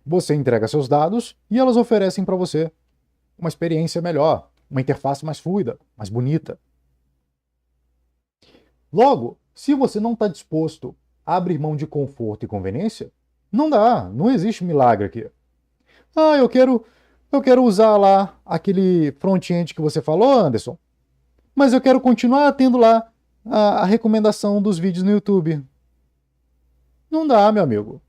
Você entrega seus dados e elas oferecem para você uma experiência melhor, uma interface mais fluida, mais bonita. Logo, se você não está disposto a abrir mão de conforto e conveniência, não dá, não existe milagre aqui. Ah, eu quero usar lá aquele front-end que você falou, Anderson, mas eu quero continuar tendo lá a recomendação dos vídeos no YouTube. Não dá, meu amigo.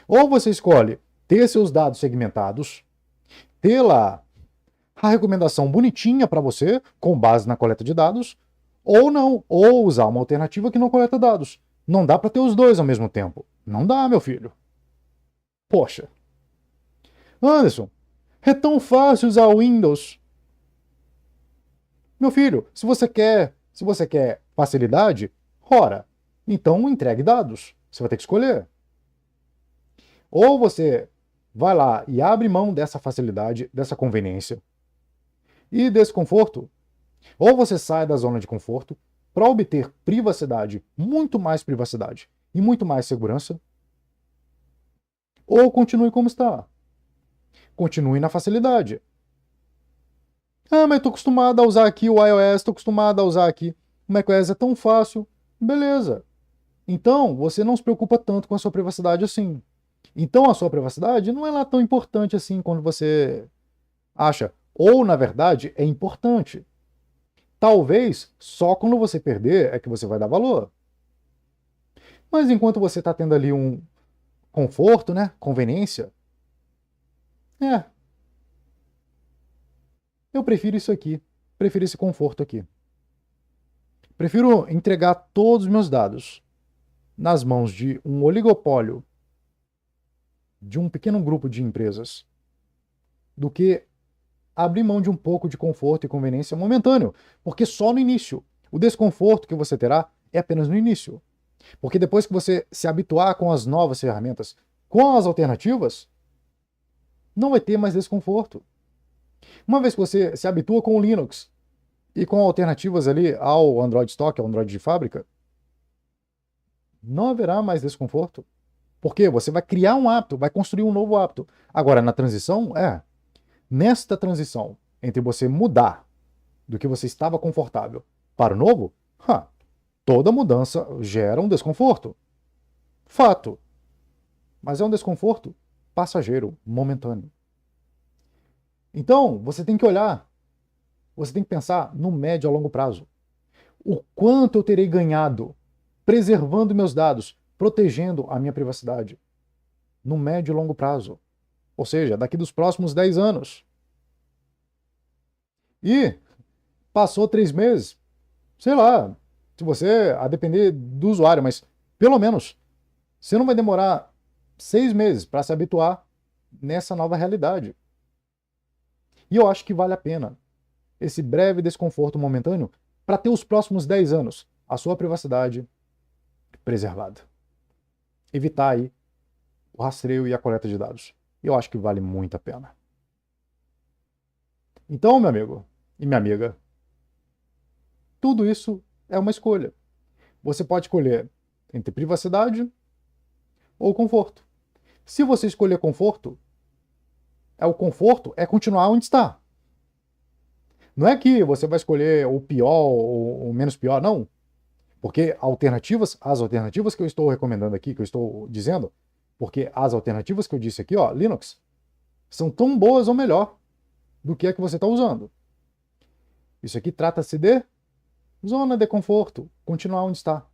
Ou você escolhe ter seus dados segmentados, ter lá a recomendação bonitinha para você, com base na coleta de dados, ou não, ou usar uma alternativa que não coleta dados. Não dá para ter os dois ao mesmo tempo. Não dá, meu filho. Poxa. Anderson, é tão fácil usar o Windows. Meu filho, se você quer facilidade, ora, então entregue dados. Você vai ter que escolher. Ou você vai lá e abre mão dessa facilidade, dessa conveniência e desse conforto, ou você sai da zona de conforto para obter privacidade, muito mais privacidade e muito mais segurança, ou continue como está. Continue na facilidade. Ah, mas estou acostumado a usar aqui o iOS, estou acostumado a usar aqui o macOS, é tão fácil. Beleza. Então, você não se preocupa tanto com a sua privacidade assim. Então, a sua privacidade não é lá tão importante assim quando você acha. Ou, na verdade, é importante. Talvez só quando você perder é que você vai dar valor. Mas enquanto você está tendo ali um conforto, né? Conveniência, é, eu prefiro isso aqui. Prefiro esse conforto aqui. Prefiro entregar todos os meus dados nas mãos de um oligopólio, de um pequeno grupo de empresas, do que abrir mão de um pouco de conforto e conveniência momentâneo. Porque só no início. O desconforto que você terá é apenas no início. Porque depois que você se habituar com as novas ferramentas, com as alternativas, não vai ter mais desconforto. Uma vez que você se habitua com o Linux e com alternativas ali ao Android Stock, ao Android de fábrica, não haverá mais desconforto. Porque você vai criar um hábito, vai construir um novo hábito. Agora, na transição, nesta transição entre você mudar do que você estava confortável para o novo, toda mudança gera um desconforto. Fato. Mas é um desconforto passageiro, momentâneo. Então, você tem que olhar, você tem que pensar no médio a longo prazo. O quanto eu terei ganhado preservando meus dados, protegendo a minha privacidade no médio e longo prazo. Ou seja, daqui dos próximos 10 anos. E passou 3 meses, sei lá, se você, a depender do usuário, mas pelo menos, você não vai demorar 6 meses para se habituar nessa nova realidade. E eu acho que vale a pena esse breve desconforto momentâneo para ter os próximos 10 anos a sua privacidade preservada. Evitar aí o rastreio e a coleta de dados. Eu acho que vale muito a pena. Então, meu amigo e minha amiga, tudo isso é uma escolha. Você pode escolher entre privacidade ou conforto. Se você escolher conforto, o conforto é continuar onde está. Não é que você vai escolher o pior ou o menos pior, não. Porque as alternativas que eu estou recomendando aqui, que eu estou dizendo, porque as alternativas que eu disse aqui, ó, Linux, são tão boas ou melhor do que a que você está usando. Isso aqui trata-se de zona de conforto, continuar onde está.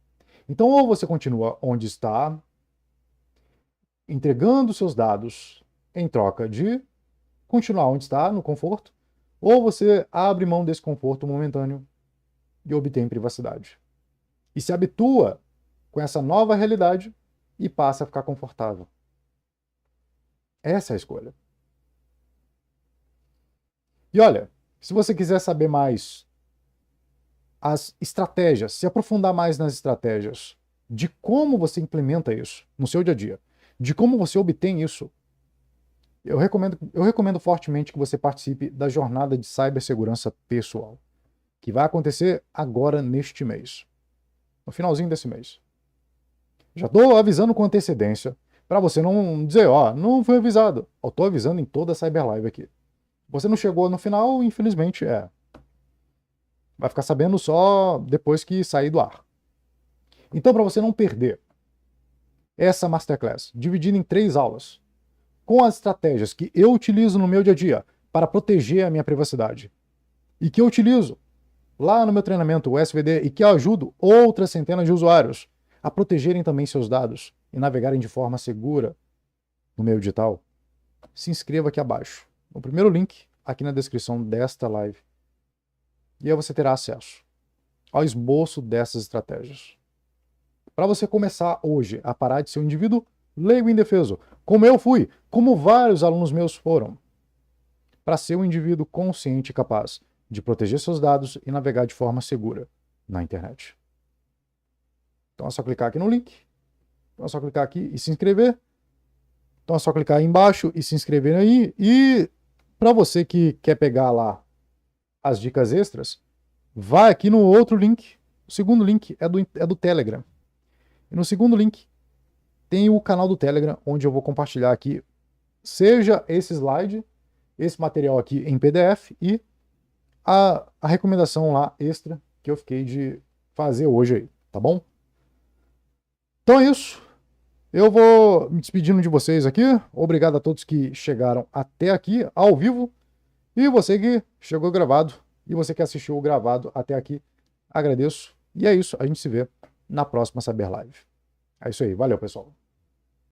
Então, ou você continua onde está, entregando seus dados em troca de continuar onde está, no conforto, ou você abre mão desse conforto momentâneo e obtém privacidade. E se habitua com essa nova realidade e passa a ficar confortável. Essa é a escolha. E olha, se você quiser saber mais as estratégias, se aprofundar mais nas estratégias de como você implementa isso no seu dia a dia, de como você obtém isso, eu recomendo fortemente que você participe da jornada de cibersegurança pessoal, que vai acontecer agora neste mês, no finalzinho desse mês. Já estou avisando com antecedência, para você não dizer, ó, não foi avisado. Eu estou avisando em toda a Cyberlive aqui. Você não chegou no final, infelizmente, vai ficar sabendo só depois que sair do ar. Então, para você não perder essa Masterclass, dividida em 3 aulas, com as estratégias que eu utilizo no meu dia a dia para proteger a minha privacidade, e que eu utilizo lá no meu treinamento, o SVD, e que eu ajudo outras centenas de usuários a protegerem também seus dados e navegarem de forma segura no meio digital, se inscreva aqui abaixo, no primeiro link, aqui na descrição desta live. E aí você terá acesso ao esboço dessas estratégias. Para você começar hoje a parar de ser um indivíduo leigo e indefeso, como eu fui, como vários alunos meus foram, para ser um indivíduo consciente e capaz de proteger seus dados e navegar de forma segura na internet. Então é só clicar aqui no link, então é só clicar aqui e se inscrever, então é só clicar aí embaixo e se inscrever aí, e para você que quer pegar lá as dicas extras, vai aqui no outro link, o segundo link é do Telegram, e no segundo link tem o canal do Telegram, onde eu vou compartilhar aqui, seja esse slide, esse material aqui em PDF e a recomendação lá extra que eu fiquei de fazer hoje aí, tá bom? Então é isso. Eu vou me despedindo de vocês aqui. Obrigado a todos que chegaram até aqui, ao vivo. E você que chegou gravado, e você que assistiu o gravado até aqui, agradeço. E é isso, a gente se vê na próxima Cyber Live. É isso aí, valeu pessoal.